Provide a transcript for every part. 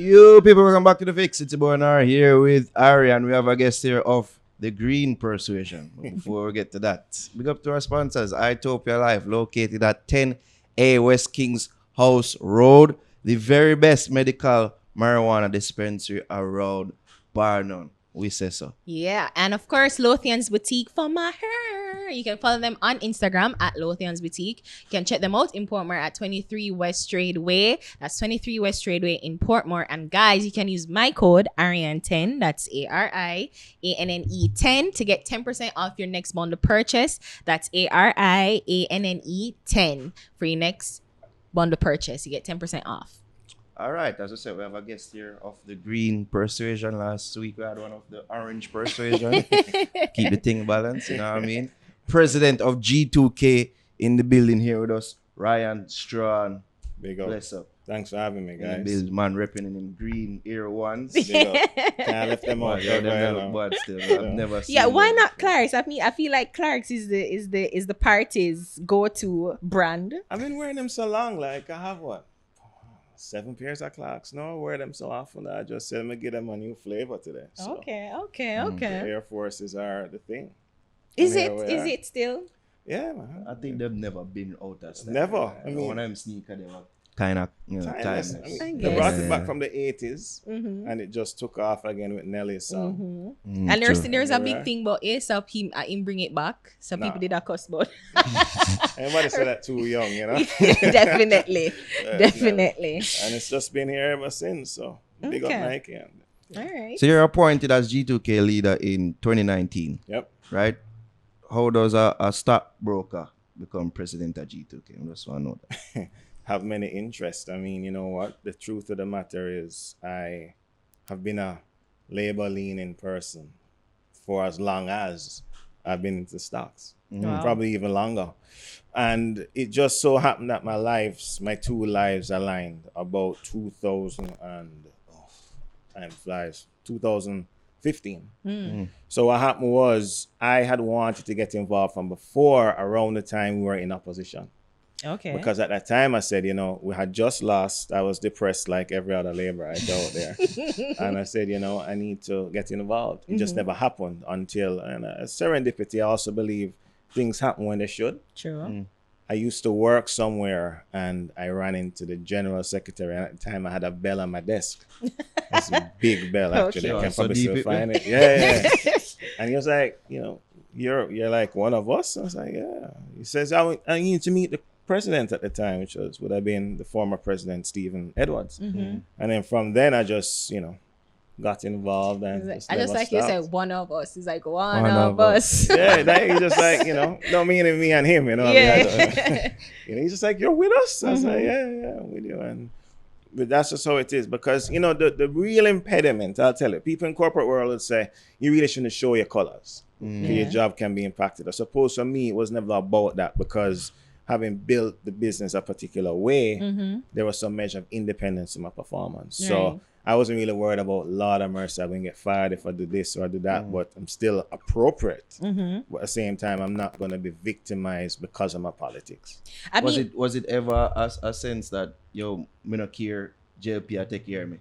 You people, welcome back to the Fix. It's Bonar here with Ari, and we have a guest here of the Green Persuasion. But before we get to that, big up to our sponsors, Itopia Life, located at 10A West Kings House Road, the very best medical marijuana dispensary around Barnon. We say so. Yeah, and of course, Lothian's Boutique for my hair. You can follow them on Instagram at Lothian's Boutique. You can check them out in Portmore at 23 West Tradeway. That's 23 West Tradeway in Portmore. And guys, you can use my code ARIANE10. That's ARIANNE10 to get 10% off your next bundle purchase. That's ARIANNE10 for your next bundle purchase. You get 10% off. All right, as I said, we have a guest here of the Green Persuasion. Last week we had one of the Orange Persuasion. Keep the thing balanced, you know what I mean? President of G2K in the building here with us, Ryan Strachan. Big up. Bless up. Thanks for having me, guys. Build man repping in them green ear ones. Big up. Can't lift them up. Yeah, them look bad still. I've never seen Yeah, why them not before. Clark's? I feel like Clark's is the party's go-to brand. I've been wearing them so long. Like, I have what? 7 pairs of Clarks. No, I wear them so often that I just said, I'm going to give them a new flavor today. So Okay. the Air Forces are the thing. Is And here we are. it still? Yeah, man. I think they've never been out of style. Never. I mean, one of them sneaker, they were kind of, timeless. timeless. I mean, I they brought guess. it back from the 80s, Mm-hmm. and it just took off again with Nelly's song. And there's True. a big Right. thing about ASAP, him bring it back. Some Nah. people did a cuss about. Everybody said that too young, you know? Definitely. Definitely. And it's just been here ever since, so big up Okay. Nike. And, All right. So you're appointed as G2K leader in 2019, yep. right? How does a stockbroker become president of G2K? I just want to know that. Have many interests. I mean, you know what? The truth of the matter is I have been a labor-leaning person for as long as I've been into stocks. Wow. Probably even longer. And it just so happened that my two lives aligned about 2015. So what happened was I had wanted to get involved from before, around the time we were in opposition. Okay. Because at that time I said, we had just lost. I was depressed like every other laborite out there. And I said, I need to get involved. It just never happened until, and serendipity, I also believe things happen when they should. True. I used to work somewhere and I ran into the general secretary. And at the time I had a bell on my desk. It's a big bell, actually. Okay. I can So probably deep still it, find it. Yeah. And he was like, you're like one of us? I was like, yeah. He says, I need to meet the president at the time, which would have been the former president, Stephen Edwards. And then from then I just, got involved and I just like you stopped. said, one of us. It's like one of us. Yeah, that, he's just like, don't mean it me and him, Yeah. He's just like, you're with us? I was like, yeah, I'm with you. But that's just how it is, because, the real impediment, I'll tell you, people in corporate world would say, you really shouldn't show your colors. Your job can be impacted. I suppose for me, it was never about that, because having built the business a particular way, there was some measure of independence in my performance. So I wasn't really worried about, Lord of mercy, I'm going to get fired if I do this or I do that, but I'm still appropriate. But at the same time, I'm not going to be victimized because of my politics. Was it ever a sense that, me not care, JLP, I take care of me?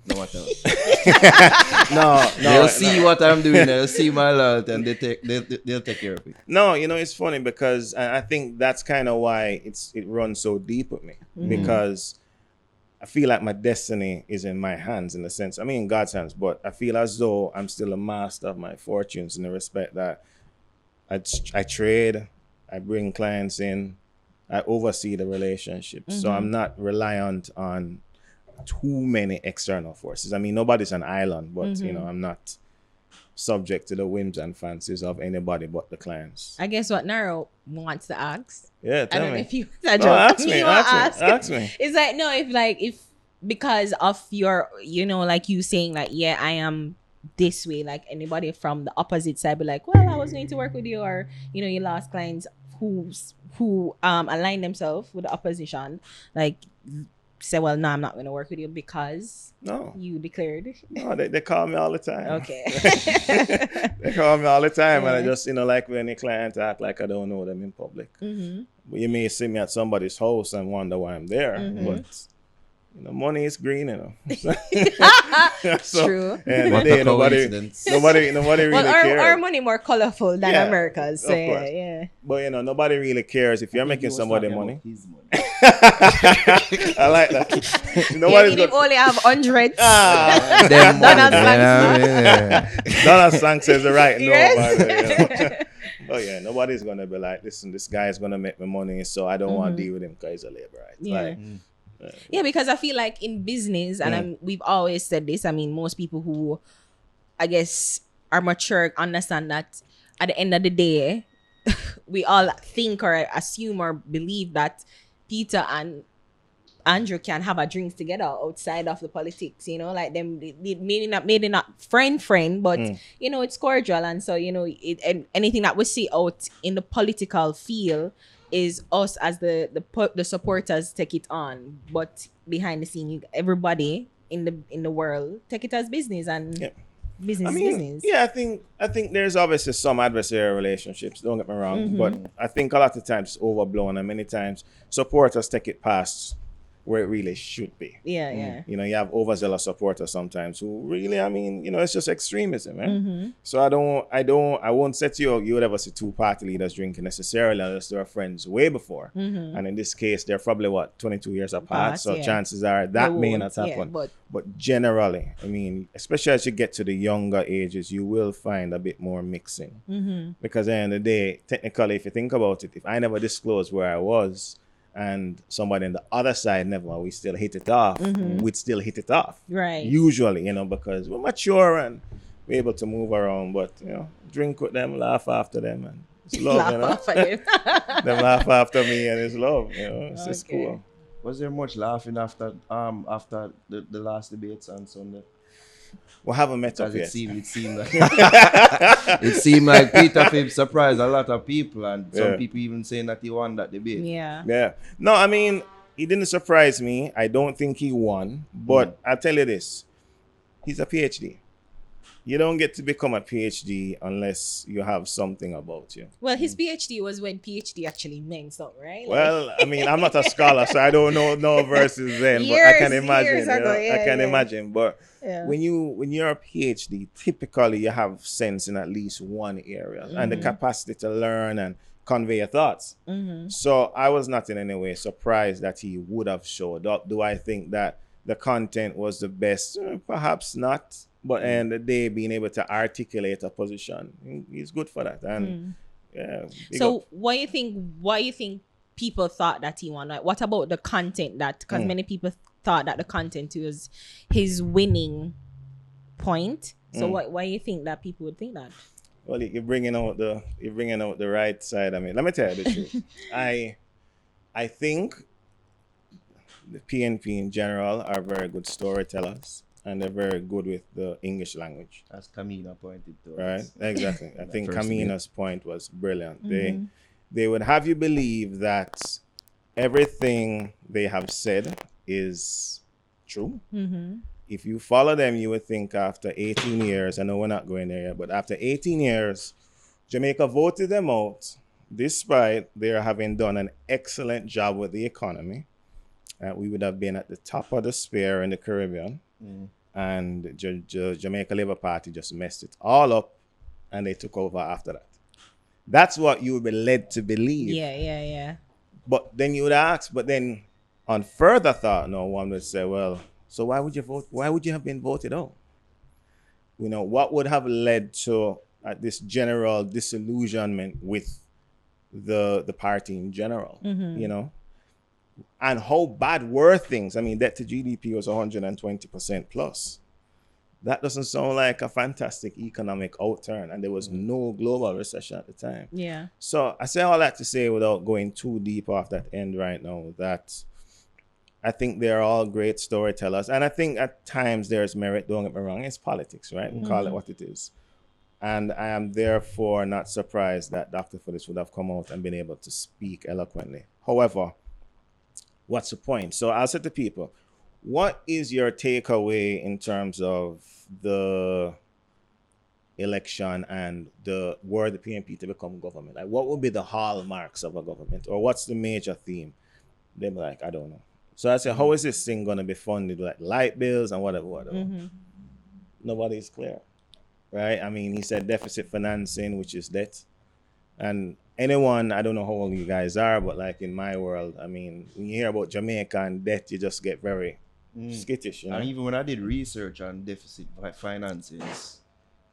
No matter what. No. They'll see what I'm doing, they'll see my loyalty, and they'll take care of it. No, it's funny because I think that's kind of why it runs so deep with me, because I feel like my destiny is in my hands, in the sense, in God's hands, but I feel as though I'm still a master of my fortunes, in the respect that I trade, I bring clients in, I oversee the relationships. So I'm not reliant on too many external forces. Nobody's an island, but I'm not subject to the whims and fancies of anybody but the clients. I guess what Naro wants to ask. Yeah, I tell don't know me. if you. Ask me. It's like, no, if because of your, like you saying like, yeah, I am this way, like anybody from the opposite side be like, well, I was going to work with you, or you lost clients who align themselves with the opposition, like say, well, no, I'm not going to work with you because you declared. No, they call me all the time. Okay. They call me all the time, and I just, like when a client act like I don't know them in public. But you may see me at somebody's house and wonder why I'm there, but money is green, So, True. and What today, a coincidence. nobody really Well, cares. our money more colorful than Yeah, America's. So of course. yeah. But nobody really cares if you're making somebody money. I like that. Yeah, Nobody's he only have hundreds. Them Donald money, Trump. Donald Trump says the right no Yes. about it. Oh yeah, nobody's gonna be like, listen, this guy is gonna make me money, so I don't want to deal with him because he's a labor, right? Yeah. Like, Yeah, because I feel like in business, and we've always said this. I mean, most people who, I guess, are mature understand that at the end of the day, we all think or assume or believe that Peter and Andrew can have a drinks together outside of the politics, like them maybe not friend, but it's cordial, and so and anything that we see out in the political field is us as the supporters take it on, but behind the scene, everybody in the world take it as business, and business is business. Yeah, I think there's obviously some adversarial relationships. Don't get me wrong, but I think a lot of times it's overblown, and many times supporters take it past where it really should be. Yeah. You have overzealous supporters sometimes who really, it's just extremism, right? So I won't say to you would ever see two party leaders drinking necessarily unless they were friends way before. And in this case, they're probably 22 years apart. So chances are that may not happen. But generally, especially as you get to the younger ages, you will find a bit more mixing. Because at the end of the day, technically, if you think about it, if I never disclosed where I was, and somebody on the other side never, we still hit it off. We'd still hit it off. Right. Usually, because we're mature and we're able to move around. But, drink with them, laugh after them, and it's love, Laugh after them. Them laugh after me, and it's love, It's just cool. Was there much laughing after the last debates on Sunday? We haven't met up Because yet. it seemed like it seemed like Peter Phillips surprised a lot of people, and some people even saying that he won that debate. Yeah. No, he didn't surprise me. I don't think he won. But I'll tell you this. He's a PhD. You don't get to become a PhD unless you have something about you. Well, his PhD was when PhD actually meant something, right? Well, I'm not a scholar, so I don't know no verses then. But I can imagine. I can imagine. But when you're a PhD, typically you have sense in at least one area and the capacity to learn and convey your thoughts. So I was not in any way surprised that he would have showed up. Do I think that the content was the best? Perhaps not. But and the day being able to articulate a position, he's good for that. And so what do you think people thought that he won? Like, what about the content because many people thought that the content was his winning point. So why do you think that people would think that? Well, you're bringing out the right side. Let me tell you the truth. I think the PNP in general are very good storytellers. And they're very good with the English language. As Kamina pointed to. Right, exactly. I think Kamina's point was brilliant. They would have you believe that everything they have said is true. If you follow them, you would think after 18 years, I know we're not going there yet, but after 18 years, Jamaica voted them out, despite their having done an excellent job with the economy. We would have been at the top of the spear in the Caribbean. And Jamaica Labour Party just messed it all up, and they took over after that. That's what you would be led to believe. Yeah. But then you would ask, but then on further thought, one would say, well, so why would you vote? Why would you have been voted out? What would have led to this general disillusionment with the party in general? And how bad were things? Debt to GDP was 120% plus. That doesn't sound like a fantastic economic outturn, and there was no global recession at the time. Yeah. So I say all that to say, without going too deep off that end right now, that I think they're all great storytellers. And I think at times there's merit, don't get me wrong, it's politics, right? We call it what it is. And I am therefore not surprised that Dr. Phillips would have come out and been able to speak eloquently. However, what's the point? So I'll say to people, what is your takeaway in terms of the election and were the PNP to become government? Like, what would be the hallmarks of a government? Or what's the major theme? They'd be like, I don't know. So I said, how is this thing going to be funded? Like light bills and whatever. Nobody's clear, right? I mean, he said deficit financing, which is debt. And anyone, I don't know how old you guys are, but like in my world, I mean, when you hear about Jamaica and debt, you just get very skittish, you know? And even when I did research on deficit financing,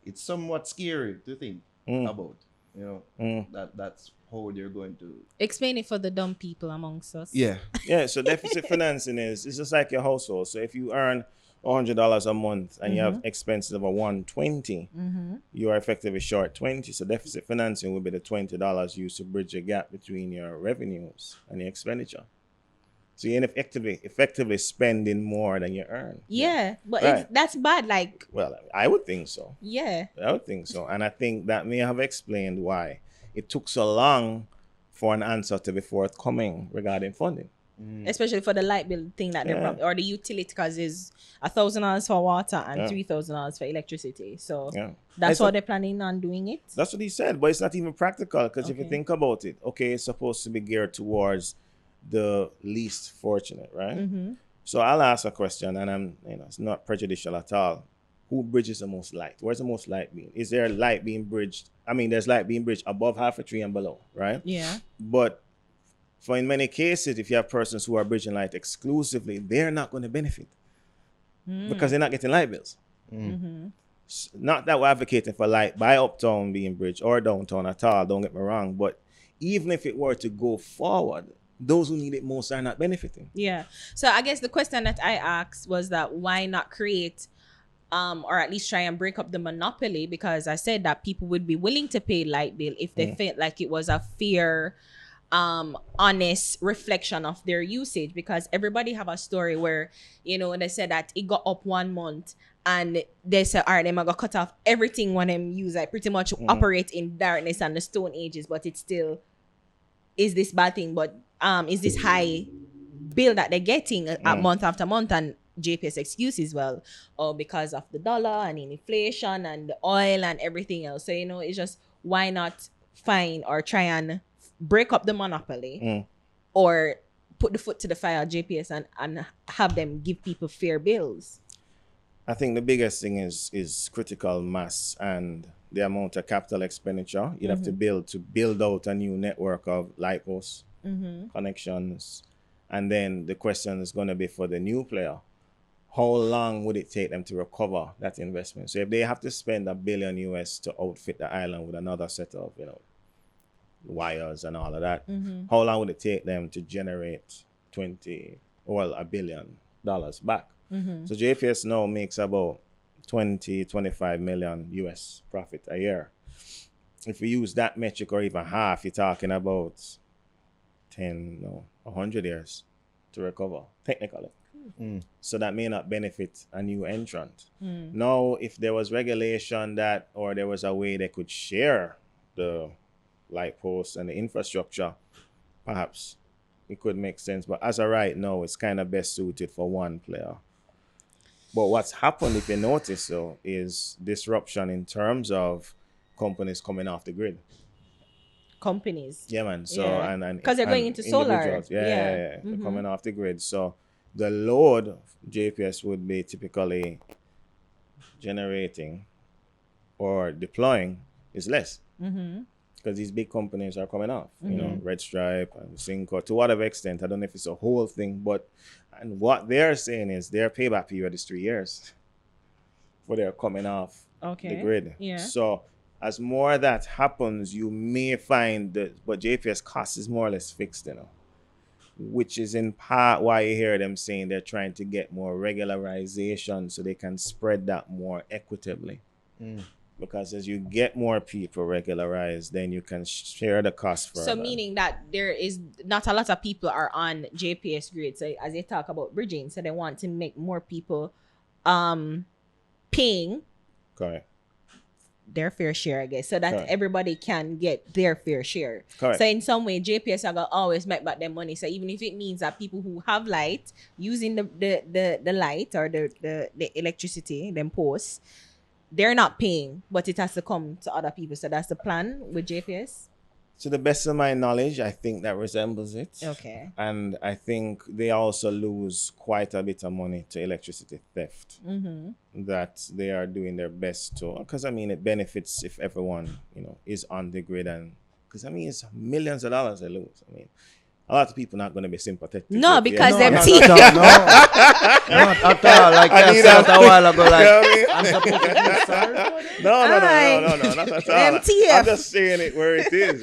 it's somewhat scary to think about. You know, that's how they're going to Explain it for the dumb people amongst us. Yeah. Yeah, so deficit financing it's just like your household. So if you earn $100 a month and you have expenses of a 120, you are effectively short 20. So deficit financing would be the $20 used to bridge the gap between your revenues and your expenditure. So you're effectively spending more than you earn. Yeah, but Right. that's bad. Like, Well, I would think so. yeah. I would think so. And I think that may have explained why it took so long for an answer to be forthcoming regarding funding. Especially for the light bill thing that they're probably, or the utility, because it's $1,000 for water and $3,000 for electricity. So that's how they're planning on doing it. That's what he said, but it's not even practical because if you think about it, okay, it's supposed to be geared towards the least fortunate, right? So I'll ask a question, and it's not prejudicial at all. Who bridges the most light? Where's the most light being? Is there light being bridged? I mean, there's light being bridged above half a tree and below, right? Yeah. But for in many cases, if you have persons who are bridging light exclusively, they're not going to benefit because they're not getting light bills. Not that we're advocating for light by uptown being bridged or downtown at all, don't get me wrong, but even if it were to go forward, those who need it most are not benefiting. Yeah. So I guess the question that I asked was that why not create or at least try and break up the monopoly, because I said that people would be willing to pay light bill if they felt like it was a fair honest reflection of their usage, because everybody have a story where, you know, they said that it got up 1 month and they said, all right, they're gonna cut off everything when them use it, pretty much operate in darkness and the stone ages, but it still is this bad thing, but is this high bill that they're getting month after month. And JPS excuses, well, because of the dollar and inflation and the oil and everything else. So, you know, it's just, why not find or try and break up the monopoly or put the foot to the fire, JPS, and have them give people fair bills? I think the biggest thing is critical mass and the amount of capital expenditure you'd have to build out a new network of light posts, connections. And then the question is going to be for the new player, how long would it take them to recover that investment? So if they have to spend $1 billion US to outfit the island with another set of, you know, wires and all of that, how long would it take them to generate $1 billion back? So JPS now makes about 25 million US profit a year. If we use that metric or even half, you're talking about 100 years to recover, technically. So that may not benefit a new entrant. Now, if there was regulation that, or there was a way they could share the light posts and the infrastructure, perhaps it could make sense. But as of right now, it's kind of best suited for one player. But what's happened, if you notice, though, is disruption in terms of companies coming off the grid. Companies. Yeah, man. So and because they're going into solar. They're coming off the grid. So the load JPS would be typically generating or deploying is less. Because these big companies are coming off, you know, Red Stripe and Synco, to whatever extent. I don't know if it's a whole thing, but and what they're saying is their payback period is 3 years for their coming off the grid. Yeah. So as more of that happens, you may find that, but JPS cost is more or less fixed, you know, which is in part why you hear them saying they're trying to get more regularization so they can spread that more equitably. Because as you get more people regularized, then you can share the cost further. So meaning that there is not a lot of people are on JPS grid. So as they talk about bridging, so they want to make more people paying Correct. their fair share, I guess, so that everybody can get their fair share. Correct. So in some way, JPS are gonna always make back their money. So even if it means that people who have light using the light or the electricity, them posts, they're not paying, but it has to come to other people. So that's the plan with JPS. To the best of my knowledge, I think that resembles it. Okay. And I think they also lose quite a bit of money to electricity theft. That they are doing their best to, because I mean, it benefits if everyone, is on the grid, and because I mean, it's millions of dollars they lose. I mean, a lot of people not going to be sympathetic. No, because No, them not teeth. at all. No, not at all. Like I I need said that. a while ago, like, You know what I mean? I'm supposed to feel sorry for them. No, Aye. not at all. MTF. I'm just saying it where it is.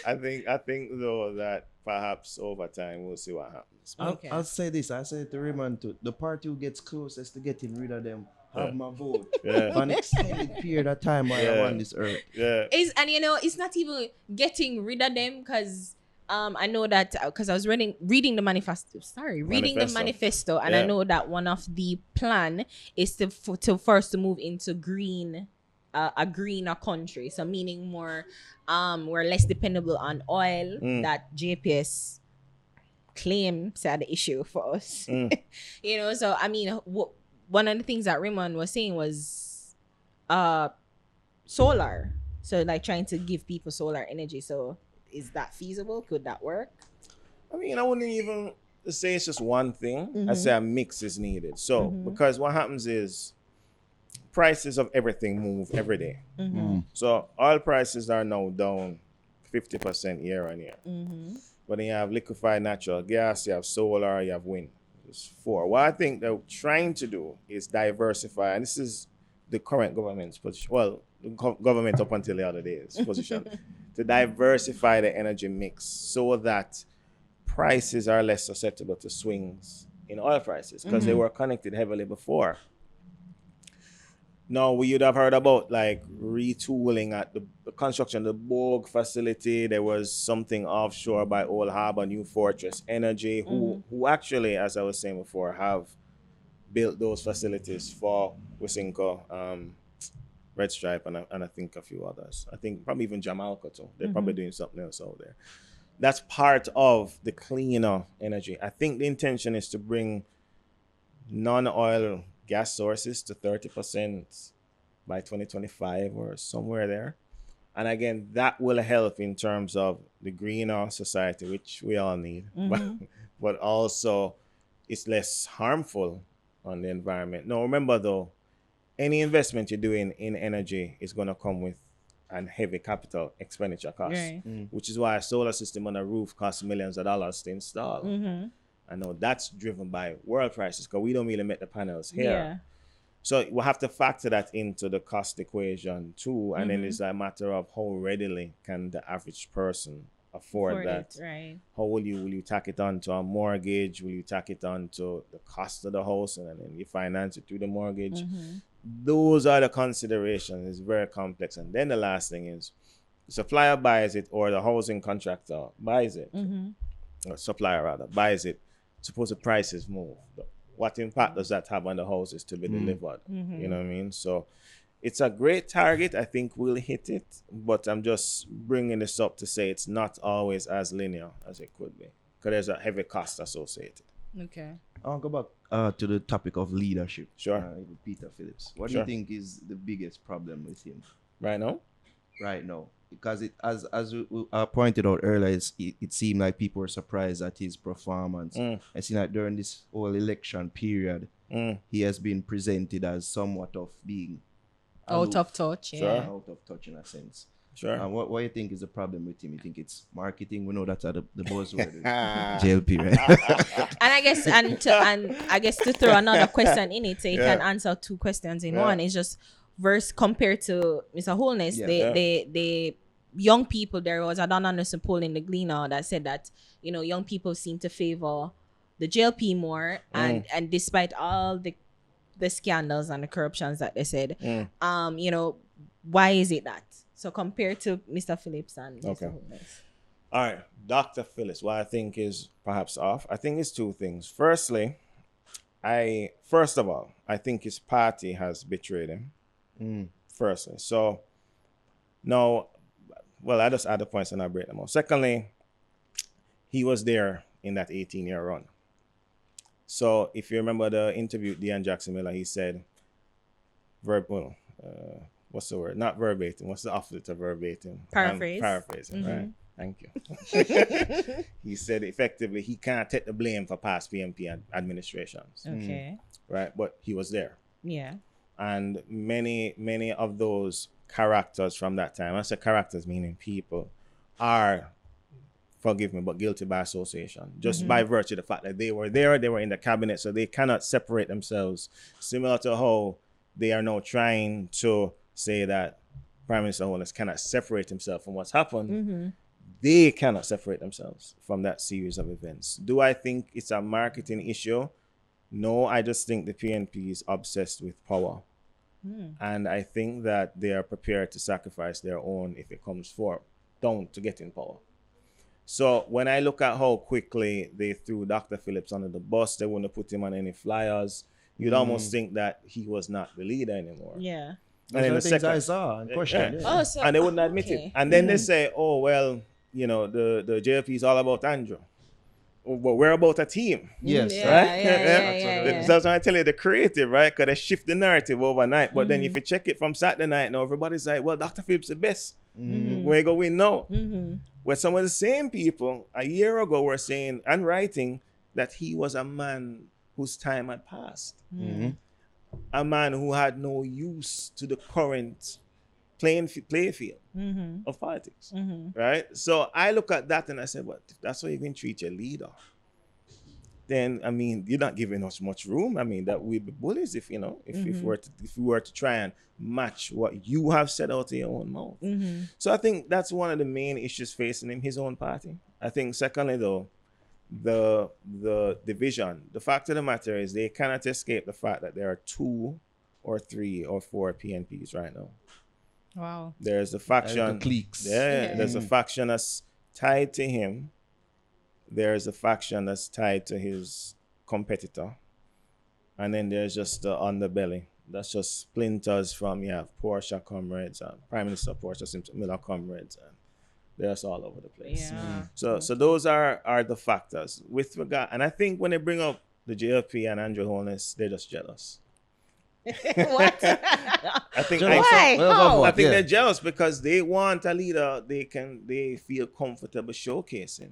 I think though that perhaps over time we'll see what happens. Okay. I'll say this. I say to Raymond, too, the party who gets closest to getting rid of them have my vote Yeah. for an extended period of time while I'm on this earth. Yeah. It's not even getting rid of them, because I know that because I was reading the manifesto. Reading the manifesto, and I Yeah. know that one of the plan is to first move into green, a greener country. So meaning more, we're less dependable on oil. That JPS claims are the issue for us. So I mean, one of the things that Raymond was saying was, solar. So like trying to give people solar energy. So is that feasible? Could that work? I mean, I wouldn't even say it's just one thing. I say a mix is needed. So because what happens is prices of everything move every day. So oil prices are now down 50% year on year. But then you have liquefied natural gas, you have solar, you have wind. There's four. What I think they're trying to do is diversify, and this is the current government's position. Well, the government up until the other day's position, to diversify the energy mix so that prices are less susceptible to swings in oil prices, because they were connected heavily before. Now, we would have heard about like retooling at the construction of the Borg facility. There was something offshore by Old Harbor, New Fortress Energy, who actually, as I was saying before, have built those facilities for Wisinko, Red Stripe, and I think a few others. I think probably even Jamaica too. They're probably doing something else out there. That's part of the cleaner energy. I think the intention is to bring non-oil gas sources to 30% by 2025 or somewhere there. And again, that will help in terms of the greener society, which we all need, but also it's less harmful on the environment. Now, remember though, any investment you're doing in energy is going to come with a heavy capital expenditure cost, which is why a solar system on a roof costs millions of dollars to install. I know that's driven by world prices, because we don't really make the panels here. Yeah. So we'll have to factor that into the cost equation too. And then it's a matter of how readily can the average person afford that. Right. How will you tack it on to a mortgage? Will you tack it on to the cost of the house, and then you finance it through the mortgage? Those are the considerations. It's very complex. And then the last thing is the supplier buys it, or the housing contractor buys it, or supplier rather buys it. Suppose the prices move. What impact does that have on the houses to be delivered? You know what I mean? So it's a great target. I think we'll hit it, but I'm just bringing this up to say it's not always as linear as it could be, because there's a heavy cost associated. Okay. I'll go back to the topic of leadership. Sure. Peter Phillips. What do you think is the biggest problem with him Right now? right now? Because it, as we pointed out earlier, it seemed like people were surprised at his performance. I see that during this whole election period, he has been presented as somewhat of being Out of touch. Sure. Yeah. out of touch in a sense. Sure. What do you think is the problem with him? You think it's marketing? We know that's the buzzword. JLP, right? And I guess to throw another question in it, so you can answer two questions in one. It's just verse compared to Mr. Holness, the young people. There was a anonymous poll in the Gleaner that said that young people seem to favor the JLP more, and despite all the scandals and the corruptions that they said, why is it that? So compared to Mr. Phillips and Mr. Holness. All right, Dr. Phillips, what I think is perhaps off, I think it's two things. Firstly, first of all, I think his party has betrayed him. Firstly. So, no, well, I just add the points and I break them off. Secondly, he was there in that 18-year run. So, if you remember the interview with Dean Jackson Miller, he said, what's the word? Not verbatim. What's the opposite of verbatim? Paraphrase. Paraphrasing, right? Thank you. He said effectively he can't take the blame for past PNP administrations, Okay. right? But he was there. Yeah. And many of those characters from that time, I say characters meaning people, are, forgive me, but guilty by association, just by virtue of the fact that they were there, they were in the cabinet, so they cannot separate themselves. Similar to how they are now trying to say that Prime Minister Holness cannot separate himself from what's happened. They cannot separate themselves from that series of events. Do I think it's a marketing issue? No, I just think the PNP is obsessed with power. And I think that they are prepared to sacrifice their own, if it comes down to get in power. So when I look at how quickly they threw Dr. Phillips under the bus, they wouldn't put him on any flyers, you'd almost think that he was not the leader anymore. Yeah. And then the things I saw and questioned. Yeah. Oh, so And they wouldn't admit okay. it. And then they say, oh, well, you know, the JLP is all about Andrew. But we're about a team. Yes, Yeah, right? yeah. That's why I tell you the creative, right? Because they shift the narrative overnight. But then if you check it from Saturday night, now everybody's like, well, Dr. Phillips the best. Where you go win now? Where some of the same people a year ago were saying and writing that he was a man whose time had passed. A man who had no use to the current play field of politics, right? So I look at that and I said, well, if that's how you can treat your leader, then I mean, you're not giving us much room. I mean, that we'd be bullies if we were to try and match what you have said out of your own mouth. So I think that's one of the main issues facing him, his own party. I think secondly though, the division. The fact of the matter is they cannot escape the fact that there are 2 or 3 or 4 PNPs right now. Wow. There's the faction. The cliques. Yeah, there's a faction that's tied to him. There's a faction that's tied to his competitor. And then there's just the underbelly. That's just splinters from, you have Porsche comrades, Prime Minister Porsche Simpson Miller comrades, and they're just all over the place. Yeah. So those are the factors. With regard, and I think when they bring up the JLP and Andrew Holness, they're just jealous. What? I think Why? I think they're jealous because they want a leader they feel comfortable showcasing.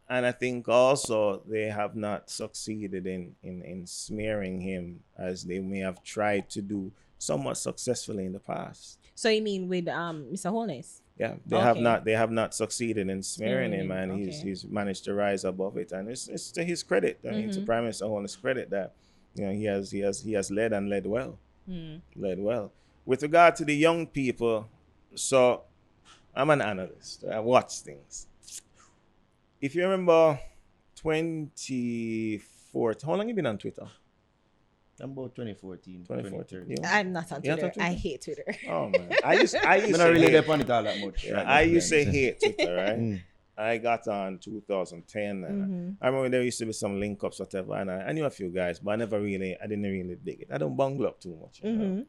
And I think also they have not succeeded in smearing him as they may have tried to do somewhat successfully in the past. So you mean with Mr. Holness? Yeah, they have not succeeded in smearing him, and he's managed to rise above it, and it's to his credit. I mean, to Prime Minister Holness' credit that he has led and led well. Led well. With regard to the young people, so I'm an analyst. I watch things. If you remember 2014, how long have you been on Twitter? I'm about 2014. 2014. Yeah. I'm not on Twitter. I hate Twitter. Oh man, I used I'm to not really hate, depend on it all that much. yeah, I used to hate Twitter, right? I got on 2010, and I remember there used to be some link ups, whatever, and I knew a few guys, but I didn't really dig it. I don't bungle up too much, you know?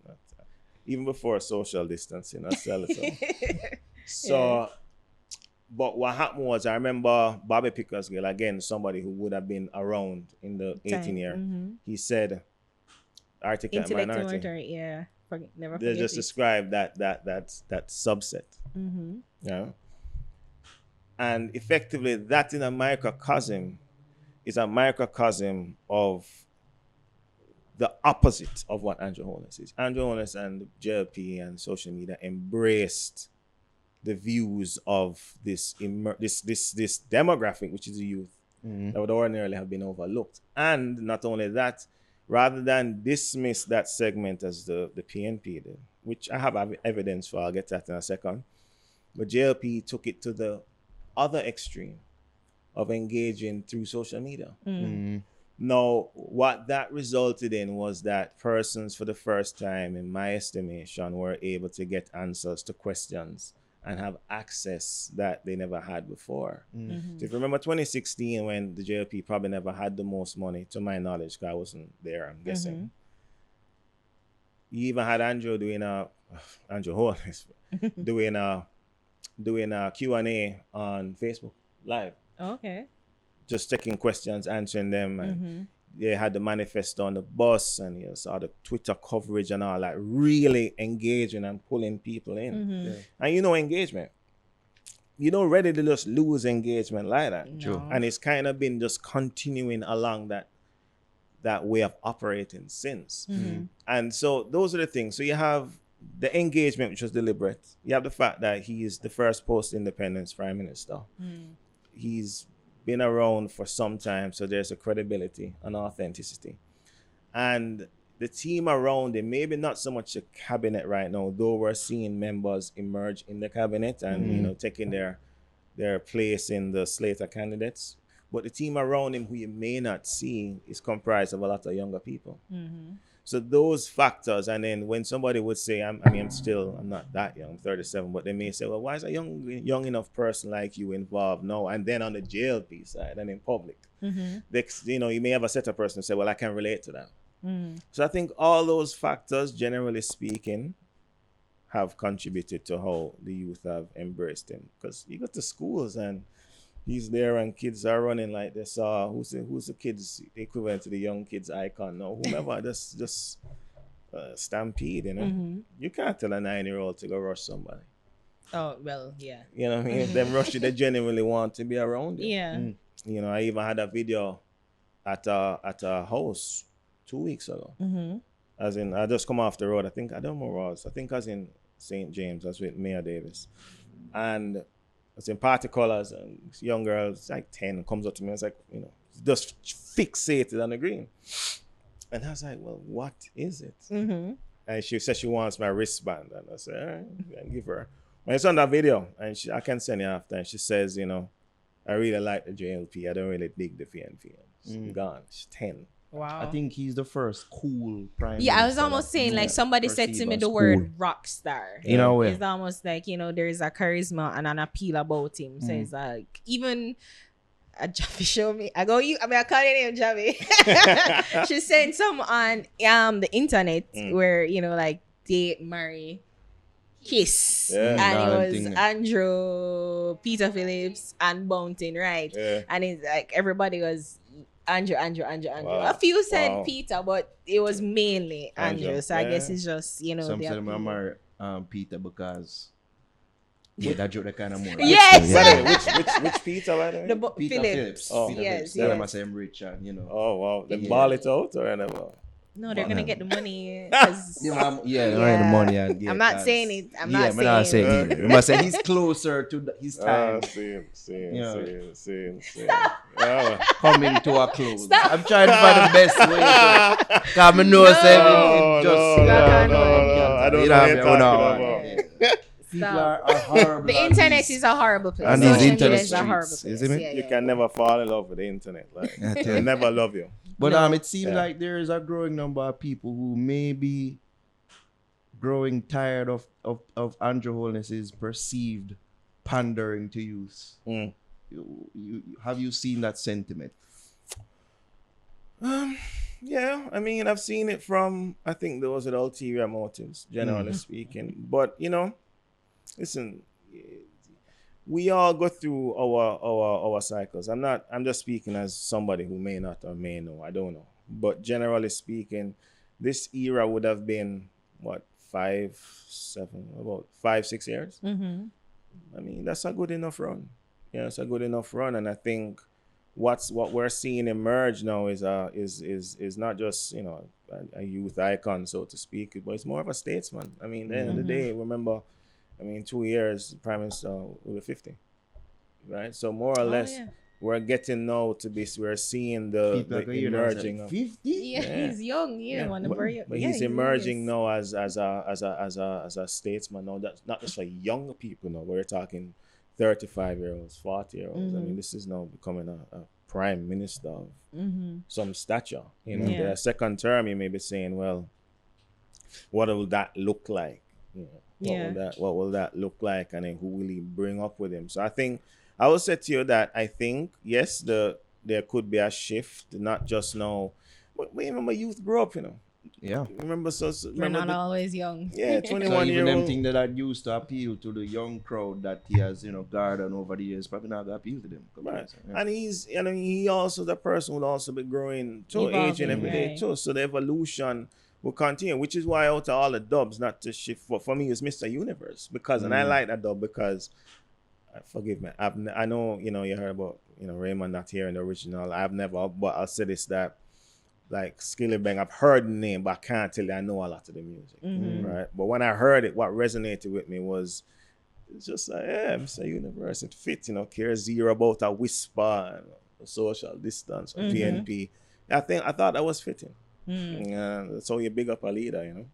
Even before social distancing, I sell it. So, but what happened was, I remember Bobby Pickersgill, again, somebody who would have been around in the 18 year. He said, articulate Intellectual minority. yeah. Never They forget just it. described that subset. Yeah. And effectively, that in a microcosm is a microcosm of the opposite of what Andrew Holness is. Andrew Holness and JLP and social media embraced the views of this demographic, which is the youth, that would ordinarily have been overlooked. And not only that, rather than dismiss that segment as the PNP did, which I have evidence for, I'll get to that in a second, but JLP took it to the other extreme of engaging through social media. Now, what that resulted in was that persons for the first time, in my estimation, were able to get answers to questions and have access that they never had before. So if you remember 2016, when the JLP probably never had the most money, to my knowledge, because I wasn't there, I'm guessing. You even had Andrew Holness doing a Q&A on Facebook Live. Okay. Just taking questions, answering them. And they had the manifesto on the bus, and you saw the Twitter coverage and all that, really engaging and pulling people in. And engagement. You don't ready to just lose engagement like that. No. And it's kind of been just continuing along that way of operating since. And so those are the things. So you have the engagement, which was deliberate. You have the fact that he is the first post-independence prime minister. He's been around for some time, so there's a credibility and authenticity. And the team around him, maybe not so much a cabinet right now, though we're seeing members emerge in the cabinet and taking their place in the slate of candidates. But the team around him, who you may not see, is comprised of a lot of younger people. So those factors, and then when somebody would say, I'm not that young, I'm 37, but they may say, well, why is a young enough person like you involved now? And then on the JLP side and in public, you may have a set of person who say, well, I can relate to that. So I think all those factors, generally speaking, have contributed to how the youth have embraced him. Because you go to schools and he's there and kids are running like they saw who's the kids equivalent to the young kids icon now, whomever, just stampede, You can't tell a 9-year-old to go rush somebody. Oh, well, yeah. You know what I mean? If them rush you, they genuinely want to be around you. Yeah. I even had a video at a house 2 weeks ago. As in, I just come off the road. I don't know where I was. I think I was in St. James. I was with Mayor Davis. And I was in party colors, and this young girl, it's like 10, comes up to me and it's like, just fixated on the green. And I was like, well, what is it? And she said she wants my wristband. And I said, all right, I'll give her. When it's on that video, and I can send it after, and she says, I really like the JLP. I don't really dig the PNP. It's gone. She's 10. Wow. I think he's the first cool prime Yeah, I was minister almost that saying, like, somebody said perceived to me as the cool. word rock star. In a way. It's almost like, there's a charisma and an appeal about him. So it's like, even Javi show me. I call your name Javi. She sent some on the internet where, like, date, marry, kiss. Yeah. And it was thing. Andrew, Peter Phillips, and Bountain, right? Yeah. And it's like everybody was Andrew. Wow. A few said Wow. Peter, but it was mainly Andrew. So I Yeah. guess it's just, Some the said I'm appeal. marry Peter because that joke that kind of more. Yes. By the way, which Peter, by the way? Peter Phillips. Oh. Peter Yes, Phillips. Then I'm yes. say I'm rich and Oh, wow. They Yeah. ball it out or whatever. No, they're gonna get the money. 'Cause- they want the Yeah. money and get I'm not cars. saying it. I'm yeah, not I'm not saying saying it. I say he's closer to his time Seeing. Stop. Yeah. coming to a close. Stop. I'm trying to find the best way to come and know No. saying just No. I don't know what you're talking about. People Stop. are horrible. The on internet these- is a horrible place. And these Social internet media is a horrible streets, place. isn't it? Yeah, You yeah, can never fall in love with the internet. Like, I tell they'll you. never love you. But No. it seems Yeah. like there is a growing number of people who may be growing tired of Andrew Holness's perceived pandering to youth. Have you seen that sentiment? Yeah, I mean, I've seen it from, I think those are ulterior motives, generally speaking. But, listen, we all go through our cycles. I'm just speaking as somebody who may not or may know. I don't know. But generally speaking, this era would have been, what, 5, 6 years? I mean, that's a good enough run. Yeah, it's a good enough run. And I think what we're seeing emerge now is not just a youth icon, so to speak, but it's more of a statesman. I mean, at the end of the day, remember, 2 years the prime minister will be 50, right? So more or less, yeah. we're getting now to be, we're seeing the emerging of. 50? Yeah, Yeah. he's young. You don't want to bury it. But Yeah, he's emerging is. now as a statesman now. That's not just for young people now. We're talking 35-year-olds, 40-year-olds. I mean, this is now becoming a prime minister of some stature. Yeah. The second term, you may be saying, well, what will that look like? What will that look like? And then who will he bring up with him? So I think I will say to you that I think, yes, there could be a shift, not just now. But remember, youth grew up, Yeah. Remember, We're remember not always young. yeah, So 21 even year them old. thing that used to appeal to the young crowd that he has, garnered over the years, probably not gonna appeal to them. Right. Yeah. And he also, the person would also be growing too, aging Evolving, every day right. too. So the evolution will continue, which is why out of all the dubs, not to shift for me, is Mr. Universe. Because, and I like that dub because, forgive me, I know, you heard about, Raymond not here in the original. I've never, but I'll say this, that like Skilly Bang, I've heard the name, but I can't tell you I know a lot of the music. Right. But when I heard it, what resonated with me was, it's just like, yeah, Mr. Universe, it fits, care zero about a whisper and a social distance, or PNP. I thought that was fitting. Yeah, that's how you big up a leader.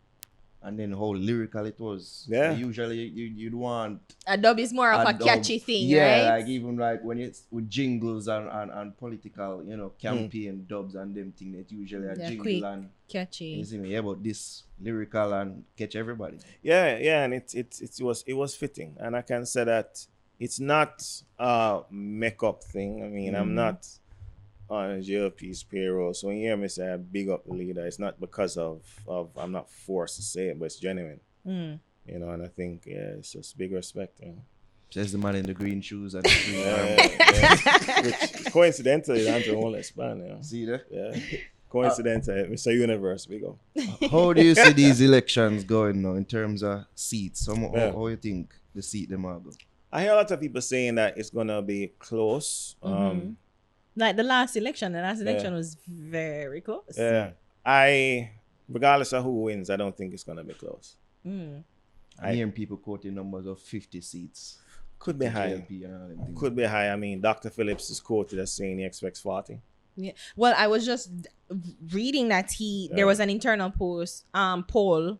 And then how lyrical it was. Yeah. Usually you'd want A dub is more of a dub. catchy thing, Yeah, right? like even like when it's with jingles and political, campaign dubs and them thing, that usually a They're jingle quick, and catchy. you see me, yeah, but this lyrical and catch everybody. Yeah, and it was fitting. And I can say that it's not a makeup thing. I mean, I'm not on JLP's payroll. So when you hear me say I big up the leader, it's not because of I'm not forced to say it, but it's genuine. And I think it's just big respect. Says the man in the green shoes and the green Yeah. Which coincidentally, Andrew Holness, man. See that? Yeah. Coincidentally, Mr. Universe, we go. How do you see these elections going now in terms of seats? Yeah. How you think the seat them are go? I hear a lot of people saying that it's gonna be close. Like the last election was very close. Yeah. Regardless of who wins, I don't think it's gonna be close. I'm hearing people quoting numbers of 50 seats. Could be high. GLP and all them things. Could be high. I mean, Dr. Phillips is quoted as saying he expects 40. Yeah. Well, I was just reading that there was an internal poll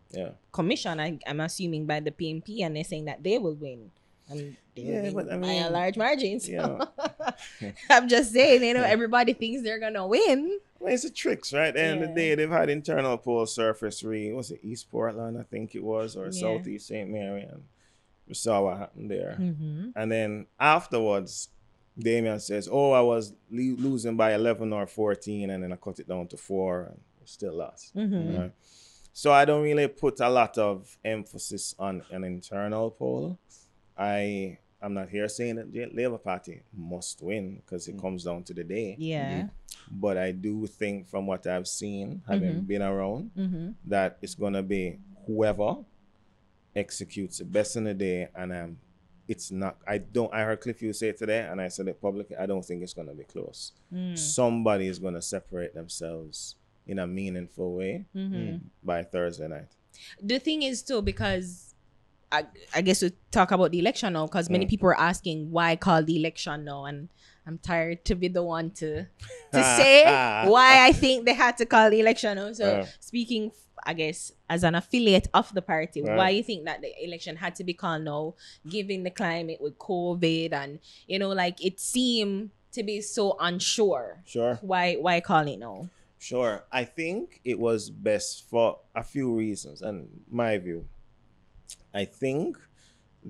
commission, I'm assuming by the PNP, and they're saying that they will win. And they will win but I by mean, a large margin. So yeah. I'm just saying, everybody thinks they're gonna win. Well, it's a tricks, right? And the day they've had internal polls surface was it East Portland, I think it was, or Southeast St. Mary, and we saw what happened there. And then afterwards, Damien says, I was losing by 11 or 14, and then I cut it down to 4 and still lost. Right? So I don't really put a lot of emphasis on an internal poll. I'm not here saying that the Labour Party must win because it comes down to the day. Yeah. But I do think from what I've seen, having been around, that it's going to be whoever executes the best in the day. And it's not, I heard Cliff you say it today, and I said it publicly, I don't think it's going to be close. Somebody is going to separate themselves in a meaningful way by Thursday night. The thing is too, because I guess we talk about the election now, because many people are asking why call the election now, and I'm tired to be the one to say why I think they had to call the election now. So speaking, I guess, as an affiliate of the party, why you think that the election had to be called now, given the climate with COVID, and like it seemed to be so unsure. Sure. Why call it now? Sure. I think it was best for a few reasons, and my view. I think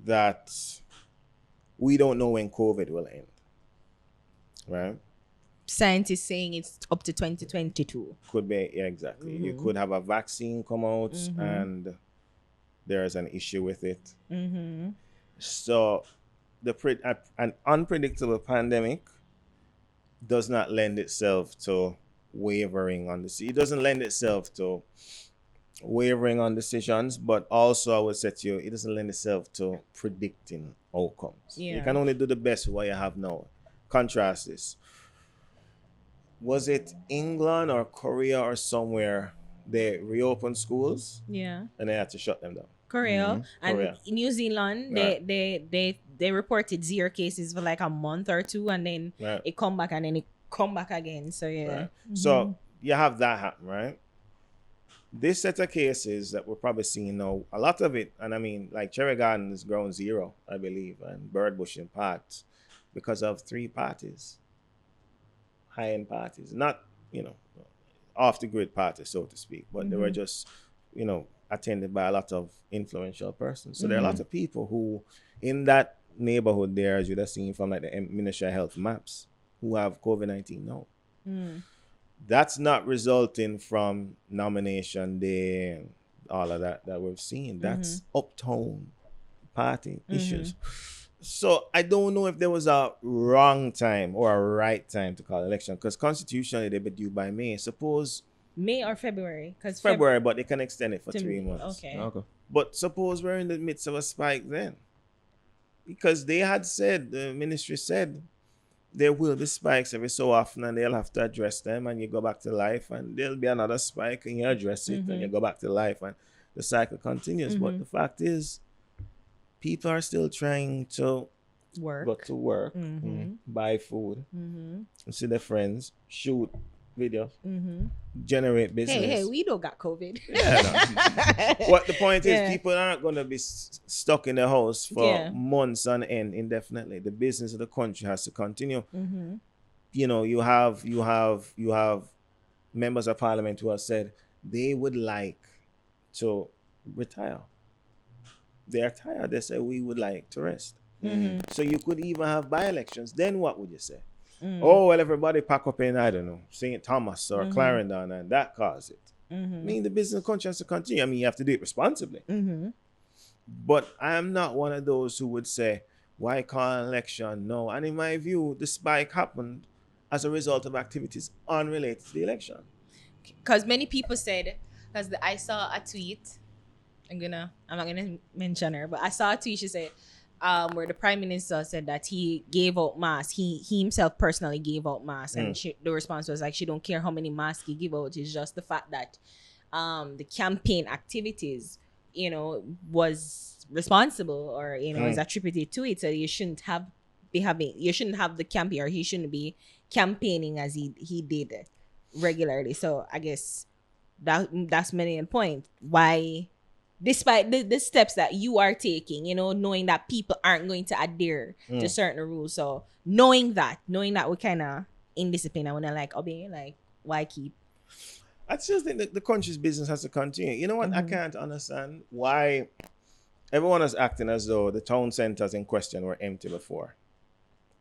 that we don't know when COVID will end, right? Scientists saying it's up to 2022. Could be, yeah, exactly. You could have a vaccine come out and there's an issue with it. So an unpredictable pandemic does not lend itself to wavering on the It doesn't lend itself to wavering on decisions, but also I would say to you, it doesn't lend itself to predicting outcomes. Yeah. You can only do the best with what you have now. Contrast this. Was it England or Korea or somewhere they reopened schools? Yeah. And they had to shut them down. Korea and Korea. New Zealand, they reported 0 cases for like a month or 2, and then it come back and then it come back again. So yeah. Right. So you have that happen, right? This set of cases that we're probably seeing now, a lot of it, and I mean, like Cherry Garden is ground 0, I believe, and Birdbush in parts, because of 3 parties, high-end parties, not, off the grid parties, so to speak, but they were just, attended by a lot of influential persons. So there are a lot of people who, in that neighborhood there, as you'd have seen from like the Ministry of Health maps, who have COVID-19 now. that's not resulting from nomination day and all of that we've seen. That's uptown party issues. So I don't know if there was a wrong time or a right time to call election, because constitutionally they'd be due by May. Suppose May or February? Because February, but they can extend it for 3 months. Okay. But suppose we're in the midst of a spike then, because they had said, the ministry said, there will be spikes every so often and they'll have to address them, and you go back to life, and there'll be another spike and you address it and you go back to life, and the cycle continues. But the fact is, people are still trying to go to work, buy food, see their friends, shoot videos, generate business. Hey, we don't got COVID. What the point is, people aren't going to be stuck in the house for months on end indefinitely. The business of the country has to continue. You know, you have members of parliament who have said they would like to retire. They are tired. They say we would like to rest. So you could even have by-elections. Then what would you say? Oh, well, everybody pack up in, I don't know, St. Thomas or Clarendon, and that caused it. I mean, the business of the country has to continue. I mean, you have to do it responsibly. But I am not one of those who would say, why call an election? No. And in my view, the spike happened as a result of activities unrelated to the election. Because many people said, because I saw a tweet, I'm not gonna mention her, but I saw a tweet. She said, where the prime minister said that he gave out masks. He himself personally gave out masks, and the response was like, she don't care how many masks he give out. It's just the fact that the campaign activities, you know, was responsible, or you know, is attributed to it. So you shouldn't have the campaign, or he shouldn't be campaigning as he did regularly. So I guess that's my main point. Why, despite the steps that you are taking, you know, knowing that people aren't going to adhere to certain rules. So knowing that we're kind of indisciplined, I want to like obey, like, why keep? I just think that the country's business has to continue. You know what? I can't understand why everyone is acting as though the town centers in question were empty before.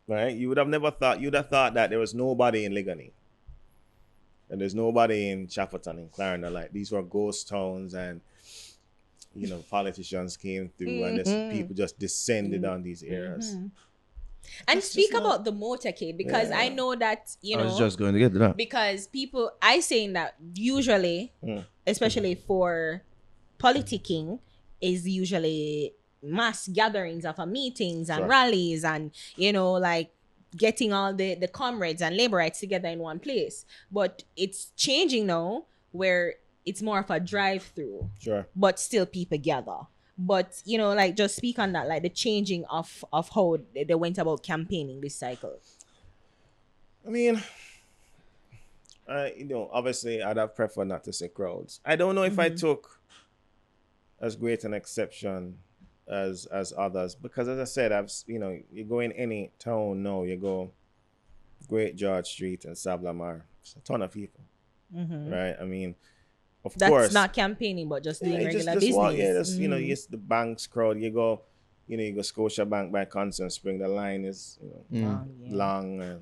Right? You'd have thought that there was nobody in Ligoni. And there's nobody in Chafferton, in Clarendon. Like, these were ghost towns, and you know, politicians came through and people just descended on these areas. And speak about the motorcade, because I know that, you know, I was just going to get to that. Because people, I saying that usually, especially for politicking, is usually mass gatherings of meetings and rallies, and, you know, like getting all the comrades and laborites together in one place. But it's changing now, where it's more of a drive-through, but still people gather. But, you know, like, just speak on that, like the changing of how they went about campaigning this cycle. I mean, you know, obviously I'd have preferred not to say crowds. I don't know if I took as great an exception as others, because as I said, you know, you go in any town now, you go Great George Street and Sablamar, it's a ton of people, right? I mean, of course, that's not campaigning, but just doing regular business. You know, yes, the banks crowd. You go Scotia Bank by Constant Spring. The line is, you know, long, and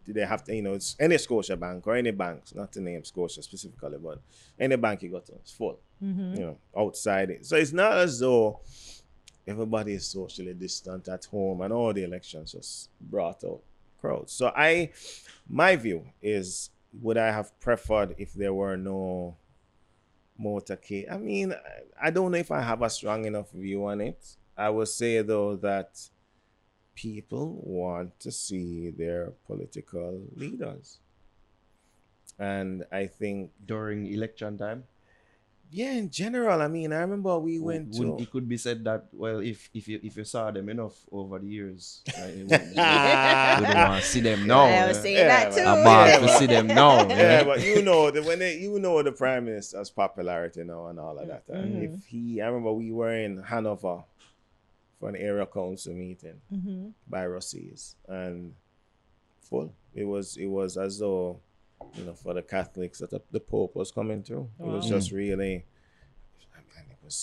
they have to, you know, it's any Scotia Bank or any banks, not to name Scotia specifically, but any bank you go to, it's full. You know, outside it. So it's not as though everybody is socially distant at home, and all the elections just brought out crowds. So my view is, would I have preferred if there were no motorcade? I mean, I don't know if I have a strong enough view on it. I would say, though, that people want to see their political leaders. And I think During election time, yeah, in general, I mean, I remember we went to... It could be said that, well, if you saw them enough over the years, right, you wouldn't want to see them now. I was saying that too. About to see them now. Yeah, but you know, the prime minister's popularity now and all of that. And I remember we were in Hanover for an area council meeting by Rossi's, and full. It was as though, you know, for the Catholics, that the Pope was coming through. It was just really, I mean,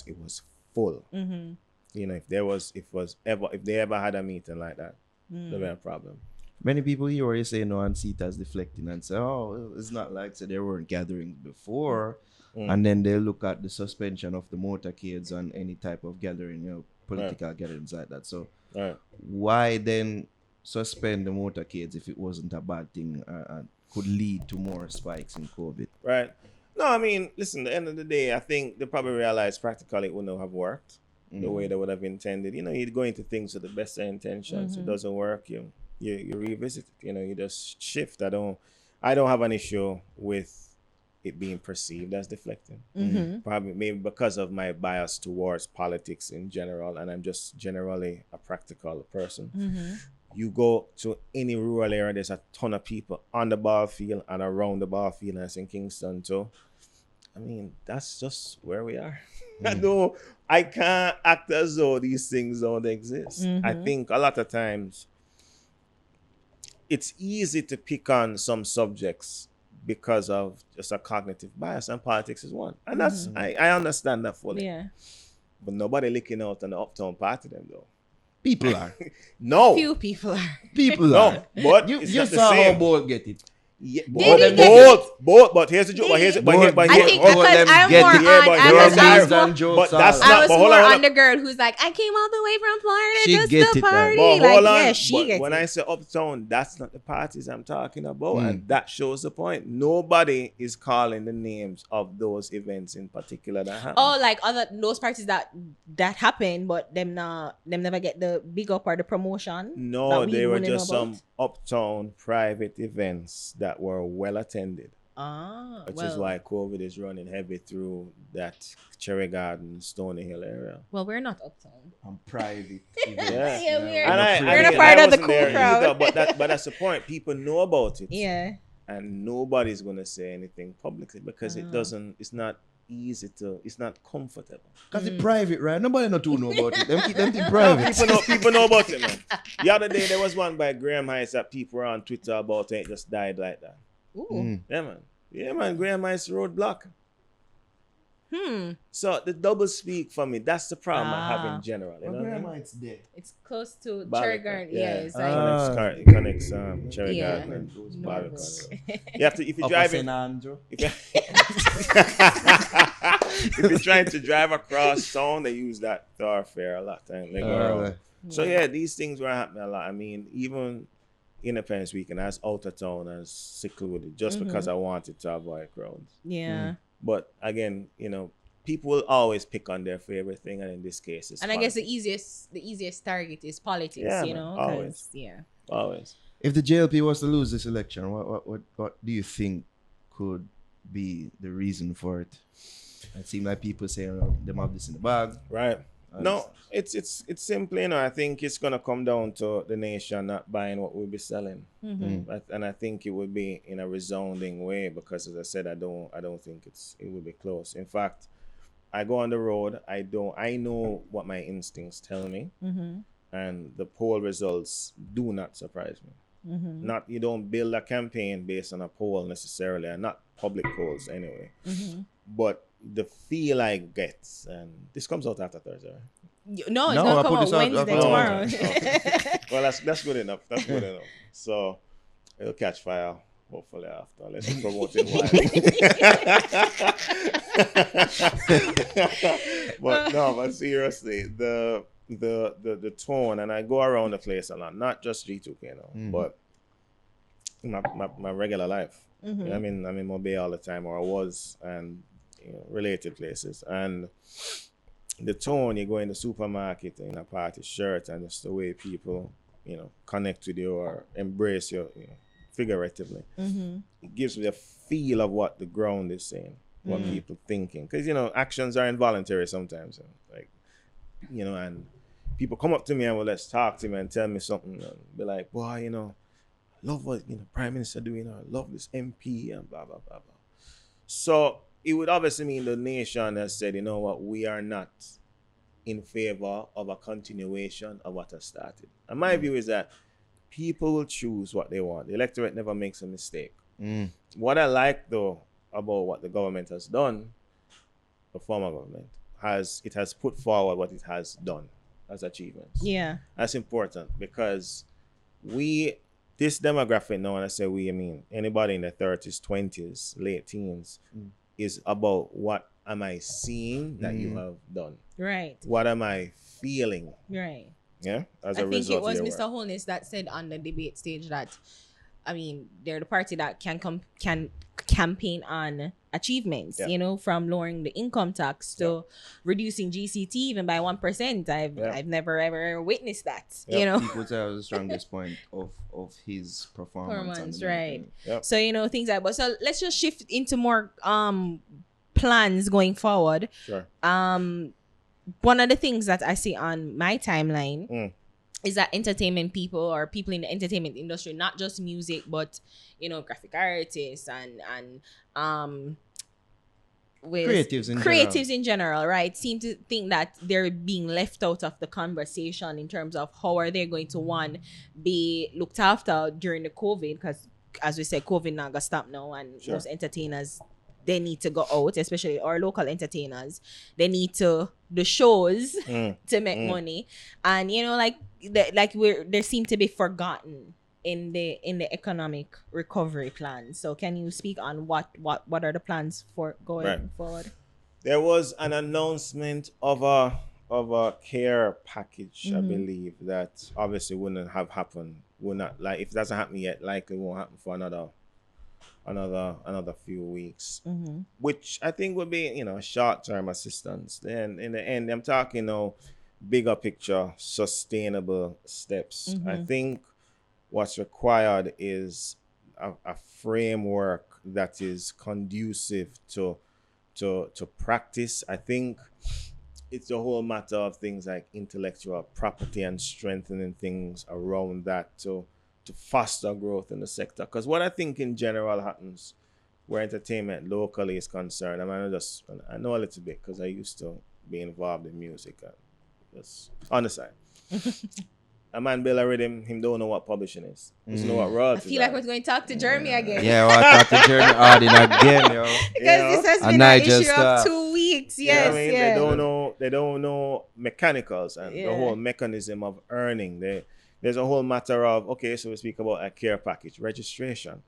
it was full. You know, if they ever had a meeting like that, there'd be a problem. Many people here where you say no and see it as deflecting and say, oh, it's not like so there weren't gatherings before. And then they look at the suspension of the motorcades and any type of gathering, political gatherings like that. So why then suspend the motorcades if it wasn't a bad thing and could lead to more spikes in COVID? Right. No, I mean, listen, at the end of the day, I think they probably realized practically it wouldn't have worked the way they would have intended. You go into things with the best of intentions. It doesn't work. You revisit it. You just shift. I don't have an issue with it being perceived as deflecting. Probably maybe because of my bias towards politics in general, and I'm just generally a practical person. You go to any rural area, there's a ton of people on the ball field and around the ball field, and it's in Kingston too. I mean, that's just where we are. I can't act as though these things don't exist. I think a lot of times it's easy to pick on some subjects because of just a cognitive bias, and politics is one. And that's I understand that fully. Yeah. But nobody licking out on the uptown party them though. People are. No. Few people are. People No. are. But You it's just not the saw how same. Bolt get it. Yeah, Did he both. But here's the joke. But here's Both. I think Both because them I'm get more it. Yeah, on. but I there was, are I was guys more, jokes but that's all. not- I was but hold more on. on the girl who's like, I came all the way from Florida She just get to it, man. party. But Like, hold on. yeah, she But gets when it. I say uptown, that's not the parties I'm talking about. And that shows the point. Nobody is calling the names of those events in particular that happen. Oh, like those parties that happen, but them never get the big up or the promotion. No, that we they were wouldn't know just about? some uptown private events that were well attended. Which is why COVID is running heavy through that Cherry Garden, Stony Hill area. Well, we're not uptown. I'm private. Yeah. Yeah, we're And not part of the cool there crowd. either, but that's the point. People know about it. Yeah. And nobody's gonna say anything publicly because it's not easy it's not comfortable. Because it's private, right? Nobody know to know about it. Them keep them thing private. People know about it, man. The other day there was one by Graham Heights that people were on Twitter about it just died like that. Ooh. Yeah, man. Graham Heights roadblock. So the double speak for me, that's the problem I have in general. You know what I mean? It's there. It's close to Barbican, Cherry Garden. yeah. Yeah, it's like It connects Cherry Yeah. Garden and No Barbican. good. You have to if you drive it. Andrew. If you're trying to drive across town, they use that thoroughfare a lot. And they go around. So yeah, these things were happening a lot. I mean, even Independence Weekend, I was out of town, I was sickle with it just because I wanted to avoid crowds. Yeah. But again, people will always pick on their favorite thing, and in this case, it's And I guess politics. the easiest target is politics, Yeah, you man, know? always. 'Cause, yeah. Always. If the JLP was to lose this election, what do you think could be the reason for it? It seems like people say them have this in the bag. Right. No, it's simply, I think it's gonna come down to the nation not buying what we'll be selling, and I think it would be in a resounding way because, as I said, I don't think it will be close. In fact, I go on the road. I know what my instincts tell me, and the poll results do not surprise me. Not you don't build a campaign based on a poll necessarily, and not public polls anyway. But the feel I get, and this comes out after Thursday, right? No, it's No, gonna I come put out this out- Wednesday oh, tomorrow. okay. Well, that's good enough. That's good enough. So it'll catch fire hopefully after. Let's promote it widely. But seriously, the tone, and I go around the place a lot, not just G2K but my regular life. I'm in Mobay all the time, or I was, and related places, and the tone, you go in the supermarket in a party shirt, and just the way people connect with you or embrace you, figuratively, it gives me a feel of what the ground is saying, what people thinking, because actions are involuntary sometimes, and people come up to me and let's talk to me and tell me something, and be like, boy, I love what Prime Minister doing, I love this MP and blah blah blah blah. So it would obviously mean the nation has said, what, we are not in favor of a continuation of what has started. And my view is that people will choose what they want. The electorate never makes a mistake. What I like, though, about what the government has done, the former government, it has put forward what it has done as achievements. Yeah. That's important because we this demographic now, and I say we, I mean anybody in their 30s, 20s, late teens, is about what am I seeing that you have done? Right. What am I feeling? Right. Yeah, as I a think result it was of your Mr. work. Holness that said on the debate stage that, I mean, they're the party that can campaign on achievements, Yeah. you know, from lowering the income tax to reducing GCT even by 1%. I've never ever witnessed that, Yep. you know. People say that was the strongest point of his performance. Performance, on the right? debate. Yep. So you know things like. But so let's just shift into more plans going forward. Sure. One of the things that I see on my timeline Mm. is that entertainment people or people in the entertainment industry, not just music, but you know, graphic artists and with Creatives in in general, right, seem to think that they're being left out of the conversation in terms of how are they going to be looked after during the COVID, because as we said, COVID not gonna stop now, and Sure. most entertainers, they need to go out, especially our local entertainers. They need to the shows to make money, and you know, they seem to be forgotten in the economic recovery plan. So can you speak on what are the plans for going forward? There was an announcement of a care package, I believe, that obviously wouldn't have happened. Would not, like, if it doesn't happen yet, likely won't happen for another few weeks, which I think would be, you know, short-term assistance. Then in the end, I'm talking now bigger picture, sustainable steps. I think what's required is a framework that is conducive to practice. I think it's the whole matter of things like intellectual property and strengthening things around that to foster growth in the sector. Because what I think in general happens where entertainment locally is concerned, I mean, I know a little bit because I used to be involved in music and just on the side. A man build a rhythm, him don't know what publishing is. Doesn't know what I royalties feel like are. we're going to talk to Jeremy again. Yeah, well, I talked to Jeremy Harding again, yo. Because this has And been I an issue just, of 2 weeks. You know Yes, what I mean? yeah. They don't know mechanicals and the whole mechanism of earning. There's a whole matter of, okay, so we speak about a care package, registration.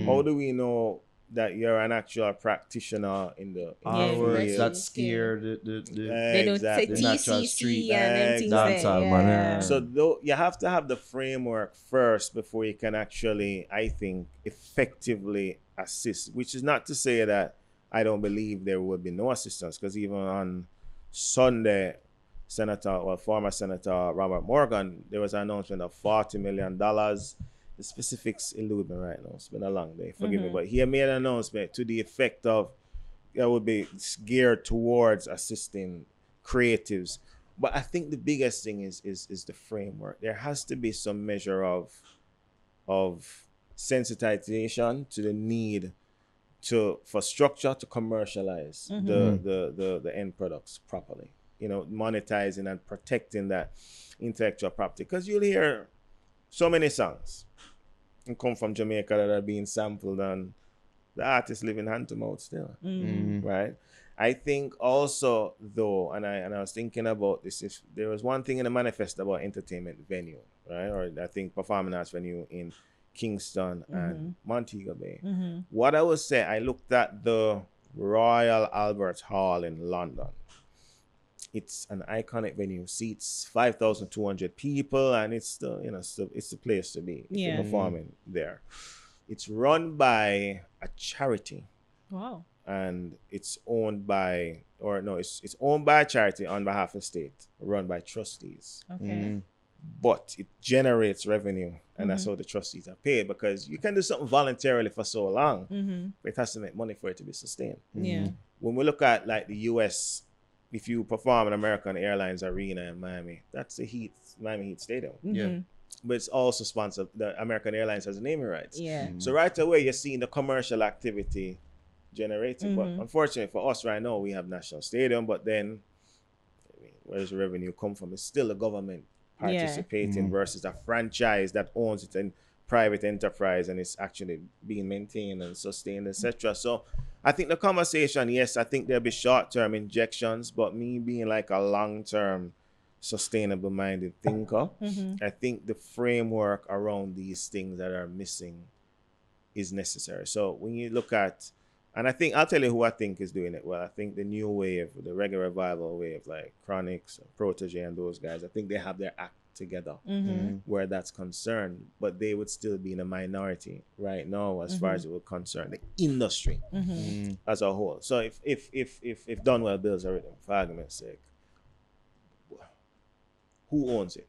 How do we know that you're an actual practitioner in the Words field? that scare the They don't say Exactly. The natural street TCC and them things dancehall, there. man, Yeah. yeah. So though you have to have the framework first before you can actually, I think, effectively assist. Which is not to say that I don't believe there would be no assistance, because even on Sunday, former Senator Robert Morgan, there was an announcement of $40 million. The specifics elude me right now. It's been a long day, forgive me, but he made an announcement to the effect of that would be geared towards assisting creatives. But I think the biggest thing is the framework. There has to be some measure of sensitization to the need for structure to commercialize the end products properly. You know, monetizing and protecting that intellectual property. Because you'll hear so many songs and come from Jamaica that are being sampled, and the artists living hand to mouth still, right? I think also though, and I was thinking about this, if there was one thing in the manifest about entertainment venue, right, or I think performing arts venue in Kingston and Montego Bay. What I would say, I looked at the Royal Albert Hall in London. It's an iconic venue, seats 5,200 people, and it's the place to be if you're performing there. It's run by a charity. Wow. And it's owned by, it's owned by a charity on behalf of the state, run by trustees. Okay. But it generates revenue, and that's how the trustees are paid, because you can do something voluntarily for so long, but it has to make money for it to be sustained. Yeah. When we look at like the US, if you perform in American Airlines Arena in Miami, that's the Miami Heat Stadium. Yeah. But it's also sponsored, the American Airlines has naming rights. Yeah. So right away, you're seeing the commercial activity generated. But unfortunately for us right now, we have National Stadium, but then where does the revenue come from? It's still the government participating versus a franchise that owns it in private enterprise and it's actually being maintained and sustained, etc. So I think the conversation, yes, I think there'll be short-term injections, but me being like a long-term sustainable minded thinker. I think the framework around these things that are missing is necessary. So when you look at, and I think I'll tell you who I think is doing it well. I think the new wave, the reggae revival wave, like Chronics, Protege, and those guys, I think they have their act together where that's concerned, but they would still be in a minority right now as far as it would concern the industry as a whole. So if Donwell builds a rhythm, for argument's sake, who owns it?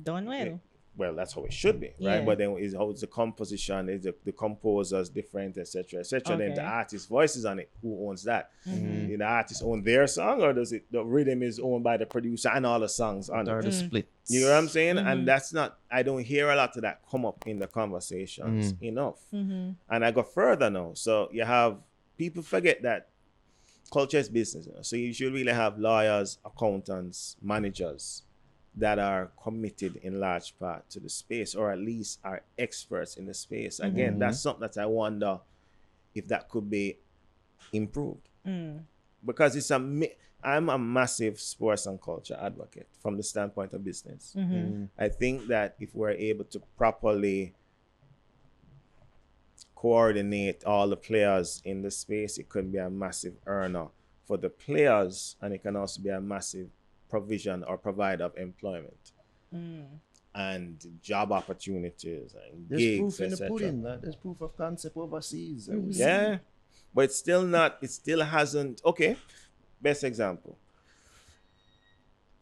Donwell. Well, that's how it should be, right? Yeah. But then is how is the composition, is the composers different, etc., etc. Then the Okay. artist voices on it. Who owns that? Do the artist own their song, or does it the rhythm is owned by the producer and all the songs on Or it? the split. You know what I'm saying? And that's not. I don't hear a lot of that come up in the conversations enough. And I go further now. So you have people forget that culture is business. You know? So you should really have lawyers, accountants, managers that are committed in large part to the space, or at least are experts in the space. Again, that's something that I wonder if that could be improved. Because I'm a massive sports and culture advocate from the standpoint of business. I think that if we're able to properly coordinate all the players in the space, it could be a massive earner for the players, and it can also be a massive provision or provider of employment and job opportunities and There's gigs, proof in the etc. pudding. There's proof of concept overseas. Yeah, but it's still not. It still hasn't. Okay, best example.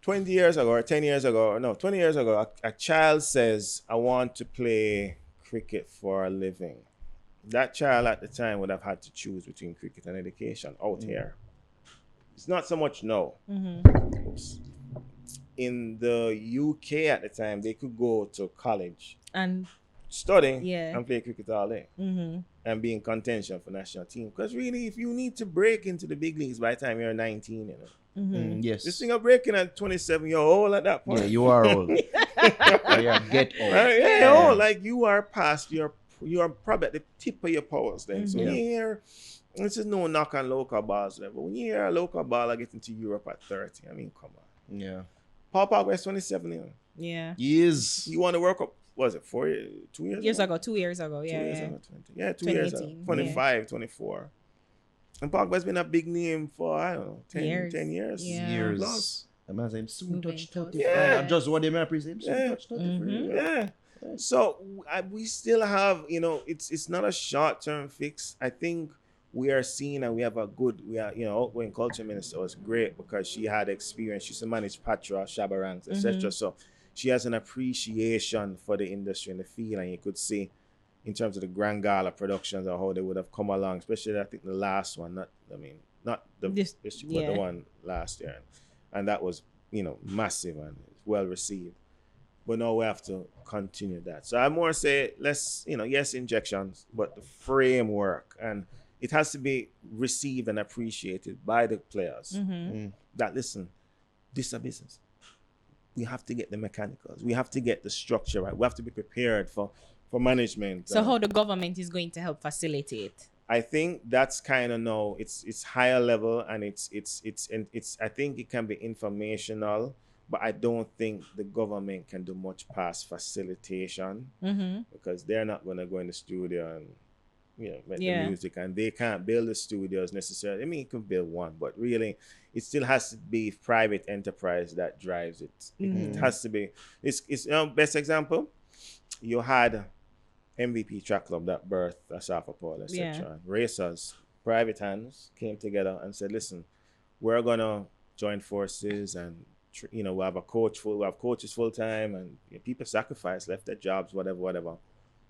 20 years ago or 10 years ago, or no, 20 years ago, a child says, "I want to play cricket for a living." That child at the time would have had to choose between cricket and education out here. It's not so much now. Oops. In the UK at the time, they could go to college, And study, Yeah. and play cricket all day, and be in contention for national team. Because really, if you need to break into the big leagues by the time you're 19, you know, Yes. this thing of breaking at 27, you're old at that point. Yeah, you are old. Yeah, get old. Right? Yeah, old. Like you are past you are probably at the tip of your powers then. So when you hear, this is no knock on local bars, but when you hear a local baller get into Europe at 30, I mean, come on. Yeah. Paul Pogba is 27, you know. yeah. Years. You want to work up, was it 2 years Years ago? ago, 2 years ago. 2 Yeah. years Yeah. ago, 20. Yeah, 2 years ago. 2018, 25, 24. And Pogba's been a big name for, I don't know, 10 Years. 10 years. Yeah. Years. Plus. The man said, soon Moving touch close. 30. Yeah. Just what they may present. Soon Yeah. touch 30. Yeah. So we still have, you know, it's not a short-term fix. I think we are seeing, and we have a good, outgoing culture minister was great because she had experience. She used to manage Patra, Shabarangs, etc. So she has an appreciation for the industry and the feel, and you could see in terms of the Grand Gala productions and how they would have come along, especially I think the last one, not the This- but yeah. the one last year. And that was, massive and well received. But now we have to continue that. So I more say yes, injections, but the framework, and it has to be received and appreciated by the players. That listen, this is a business. We have to get the mechanicals. We have to get the structure right. We have to be prepared for management. So how the government is going to help facilitate? I think that's kind of no. It's higher level, and it's I think it can be informational, but I don't think the government can do much past facilitation because they're not going to go in the studio and make the music, and they can't build the studios necessarily. I mean, you can build one, but really, it still has to be private enterprise that drives it. It has to be. It's best example. You had MVP Track Club that birthed Asafa Paul, etc. Racers, private hands came together and said, "Listen, we're gonna join forces, and we have we have coaches full time, and people sacrifice, left their jobs, whatever.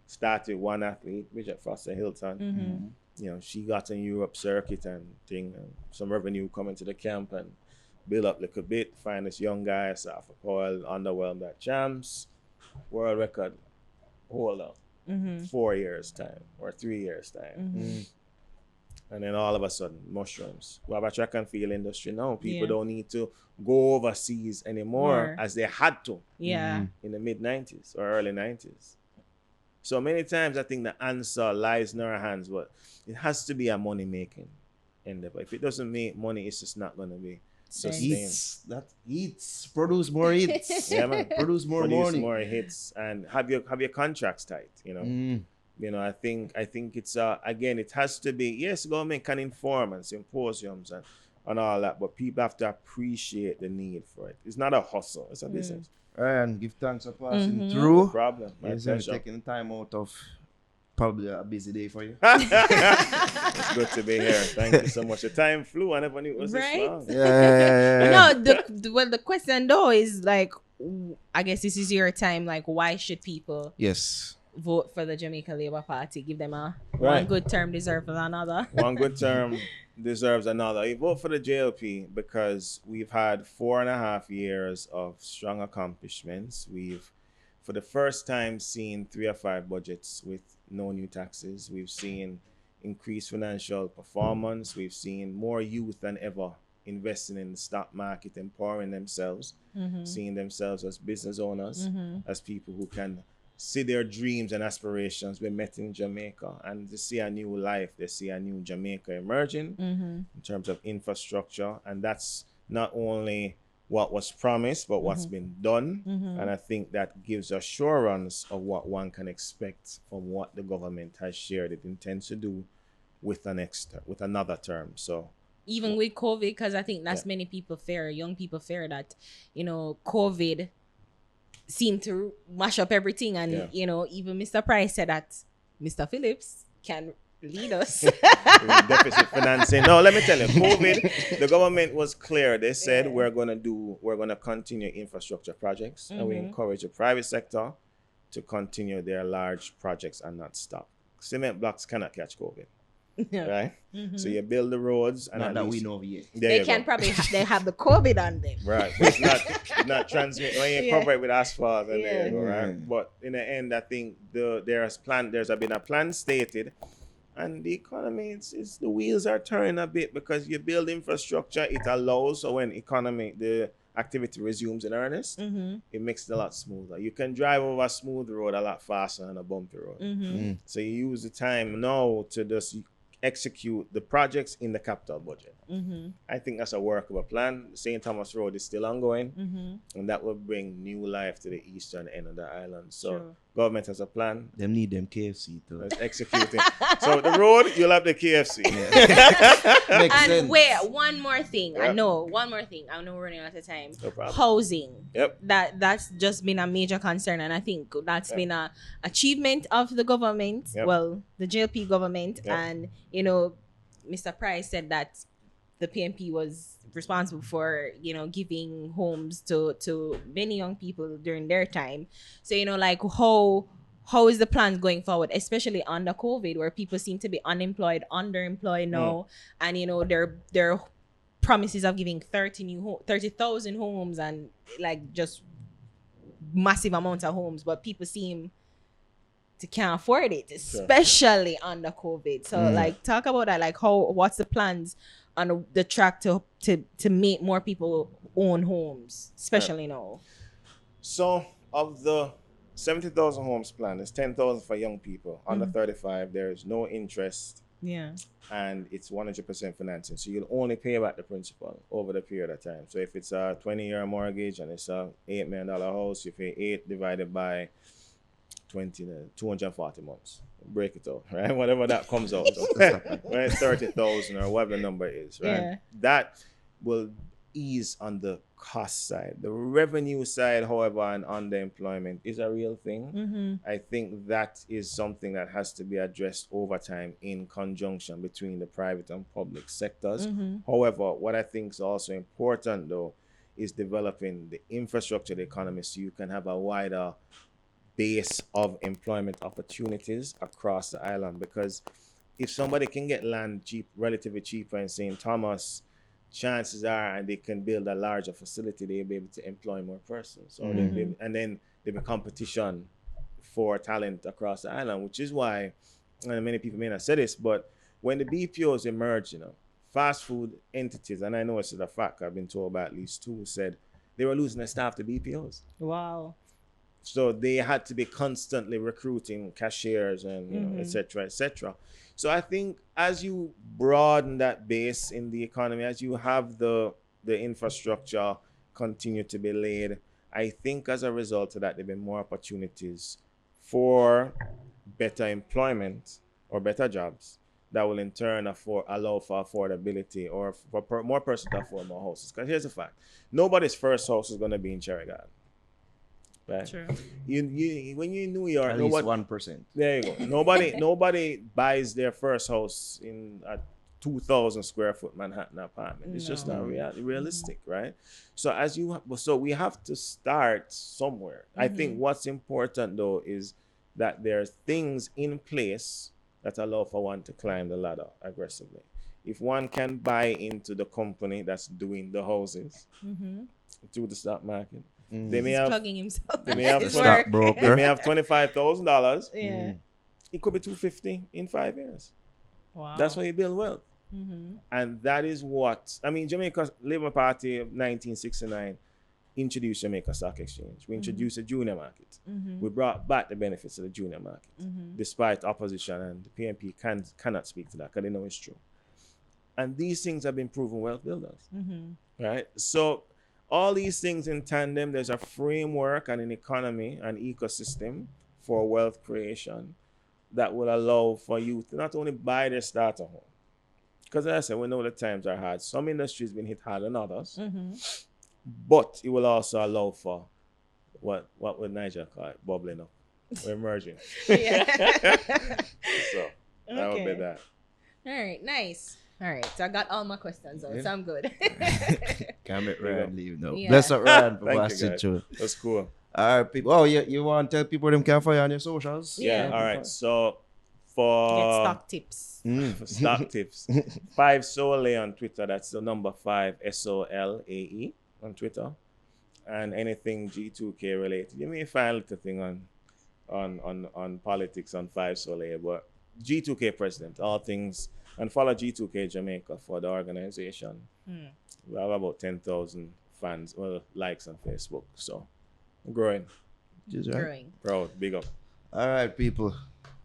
Started one athlete, Bridget Foster Hilton. She got in Europe circuit and thing, and some revenue coming to the camp and build up a little bit. Find this young guy, Asafa Paul, underwhelmed at champs, world record holder." 4 years time or 3 years time, and then all of a sudden mushrooms. We have a track and field industry now. People don't need to go overseas anymore as they had to in the mid 90s or early 90s. So many times I think the answer lies in our hands, but it has to be a money making endeavor. If it doesn't make money, it's just not going to be sustain. Eats. Produce more hits. Yeah, man. Produce more money. More hits and have your contracts tight, you know. You know, I think it's again, it has to be, yes, government can inform and symposiums and all that, but people have to appreciate the need for it. It's not a hustle, it's a business. And give thanks for passing No through. problem. My Yes, pleasure. taking time out of probably a busy day for you. It's good to be here. Thank you so much. The time flew. I never knew it was this Right? long. Yeah. No, the question though is like, I guess this is your time. Like, why should people Yes. vote for the Jamaica Labour Party? Give them a Right. one good term deserves another. One good term deserves another. You vote for the JLP because we've had 4.5 years of strong accomplishments. We've, for the first time, seen 3 or 5 budgets with no new taxes. We've seen increased financial performance. We've seen more youth than ever investing in the stock market, empowering themselves, seeing themselves as business owners, as people who can see their dreams and aspirations were met in Jamaica, and to see a new life, they see a new Jamaica emerging in terms of infrastructure, and that's not only what was promised, but what's been done, and I think that gives assurance of what one can expect from what the government has shared it intends to do with another term. So Even with COVID, because I think that's many people fear, young people fear that, you know, COVID seemed to mash up everything. And, you know, even Mr. Price said that Mr. Phillips can lead us. deficit financing. No, let me tell you, COVID, the government was clear. They said we're gonna continue infrastructure projects, and we encourage the private sector to continue their large projects and not stop. Cement blocks cannot catch COVID. Right? So you build the roads, and Not at that least we know of yet. They can probably they have the COVID on them. Right. But it's not transmit when you cover it with asphalt, and there you go, right? Yeah. But in the end, I think there's been a plan stated, and the economy, it's the wheels are turning a bit because you build infrastructure, it allows, so when the activity resumes in earnest, it makes it a lot smoother. You can drive over a smooth road a lot faster than a bumpy road. So you use the time now to just execute the projects in the capital budget. I think that's a workable plan. St. Thomas Road is still ongoing, and that will bring new life to the eastern end of the island. So government has a plan. Them need them KFC too. It's executing. So the road, you'll have the KFC. Makes And sense. wait, one more thing. Yep. One more thing. I know we're running out of time. No problem. Housing. Yep. That's just been a major concern, and I think that's been a achievement of the government. Yep. Well, the JLP government, Yep. and you know, Mr. Price said that the PNP was responsible for, you know, giving homes to many young people during their time. So, you know, like how is the plan going forward, especially under COVID, where people seem to be unemployed, underemployed now, and you know their promises of giving 30,000 homes and like just massive amounts of homes, but people seem to can't afford it, especially under COVID. So like talk about that, like what's the plans on the track to make more people own homes, especially now. So of the 70,000 homes plan, there's 10,000 for young people under 35. There is no interest, and it's 100% financing. So you'll only pay back the principal over the period of time. So if it's a 20-year mortgage and it's a $8 million house, you pay 8 divided by 240 months. Break it out, right? Whatever that comes out to, right? 30,000 or whatever the number is, right? Yeah. That will ease on the cost side. The revenue side, however, and underemployment is a real thing. I think that is something that has to be addressed over time in conjunction between the private and public sectors. However, what I think is also important, though, is developing the infrastructure of the economy so you can have a wider base of employment opportunities across the island. Because if somebody can get land relatively cheaper in St. Thomas, chances are, and they can build a larger facility, they'll be able to employ more persons. So and then there'll be competition for talent across the island, which is why, and many people may not say this, but when the BPOs emerged, you know, fast food entities, and I know it's a fact, I've been told by at least 2, said they were losing their staff to BPOs. Wow. So they had to be constantly recruiting cashiers and you know, et cetera, et cetera. So I think as you broaden that base in the economy, as you have the the infrastructure continue to be laid. I think as a result of that, there'll be more opportunities for better employment or better jobs that will in turn allow for affordability or for more persons to afford more houses. Because here's the fact: nobody's first house is going to be in Cherry Garden. Right? True. You when you're in New York, At least 1%. there you go. Nobody buys their first house in a 2,000 square foot Manhattan apartment. It's just not realistic, right? So we have to start somewhere. I think what's important though is that there are things in place that allow for one to climb the ladder aggressively. If one can buy into the company that's doing the houses through the stock market, they may have Plugging himself. they may have Stockbroker. they may have $25,000. Yeah. It could be $250 in 5 years. Wow. That's how you build wealth. And that is what I mean. Jamaica Labour Party of 1969 introduced Jamaica Stock Exchange. We introduced a junior market. We brought back the benefits of the junior market, despite opposition, and the PNP cannot speak to that because they know it's true. And these things have been proven wealth builders, right? So all these things in tandem, there's a framework and an economy, an ecosystem for wealth creation that will allow for youth to not only buy their starter home, because as I said, we know the times are hard. Some industries been hit harder than others, but it will also allow for what would Niger call it, bubbling up, or emerging. So that would be that. All right, nice. All right, so I got all my questions out, so I'm good. Can't make Ryan leave now. Yeah. Bless up Ryan for Thank you, passing guys. through. That's cool. All right, people. Oh, you want to tell people them can follow you on your socials? Yeah. All right. So for Get stock tips. for stock tips, 5 Solae on Twitter. That's the number 5 SOLAE on Twitter, and anything G2K related. You may find a little thing on politics on 5 Solae, but G2K President, all things, and follow G2K Jamaica for the organization. We have about 10,000 fans, likes on Facebook, so growing. Just right. Growing. Proud, big up. All right, people.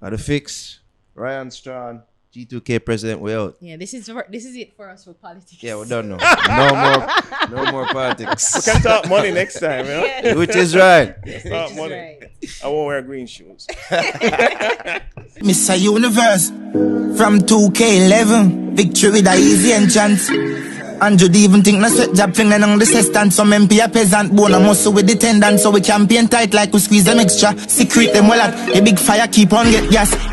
At the fix, Ryan Strachan, G2K President, we out. Yeah, this is it for us for politics. Yeah, we're done now. No more politics. We can talk money next time, you know? Yeah. Which is right. Talk Which is money. right. I won't wear green shoes. Mr. Universe from 2K11, victory with a easy enchant. Andrew even think na sweat job finger on the stand. Some MP a peasant bone a muscle with the tendon. So we campaign tight like we squeeze them extra. Secret them well at the big fire keep on get gas.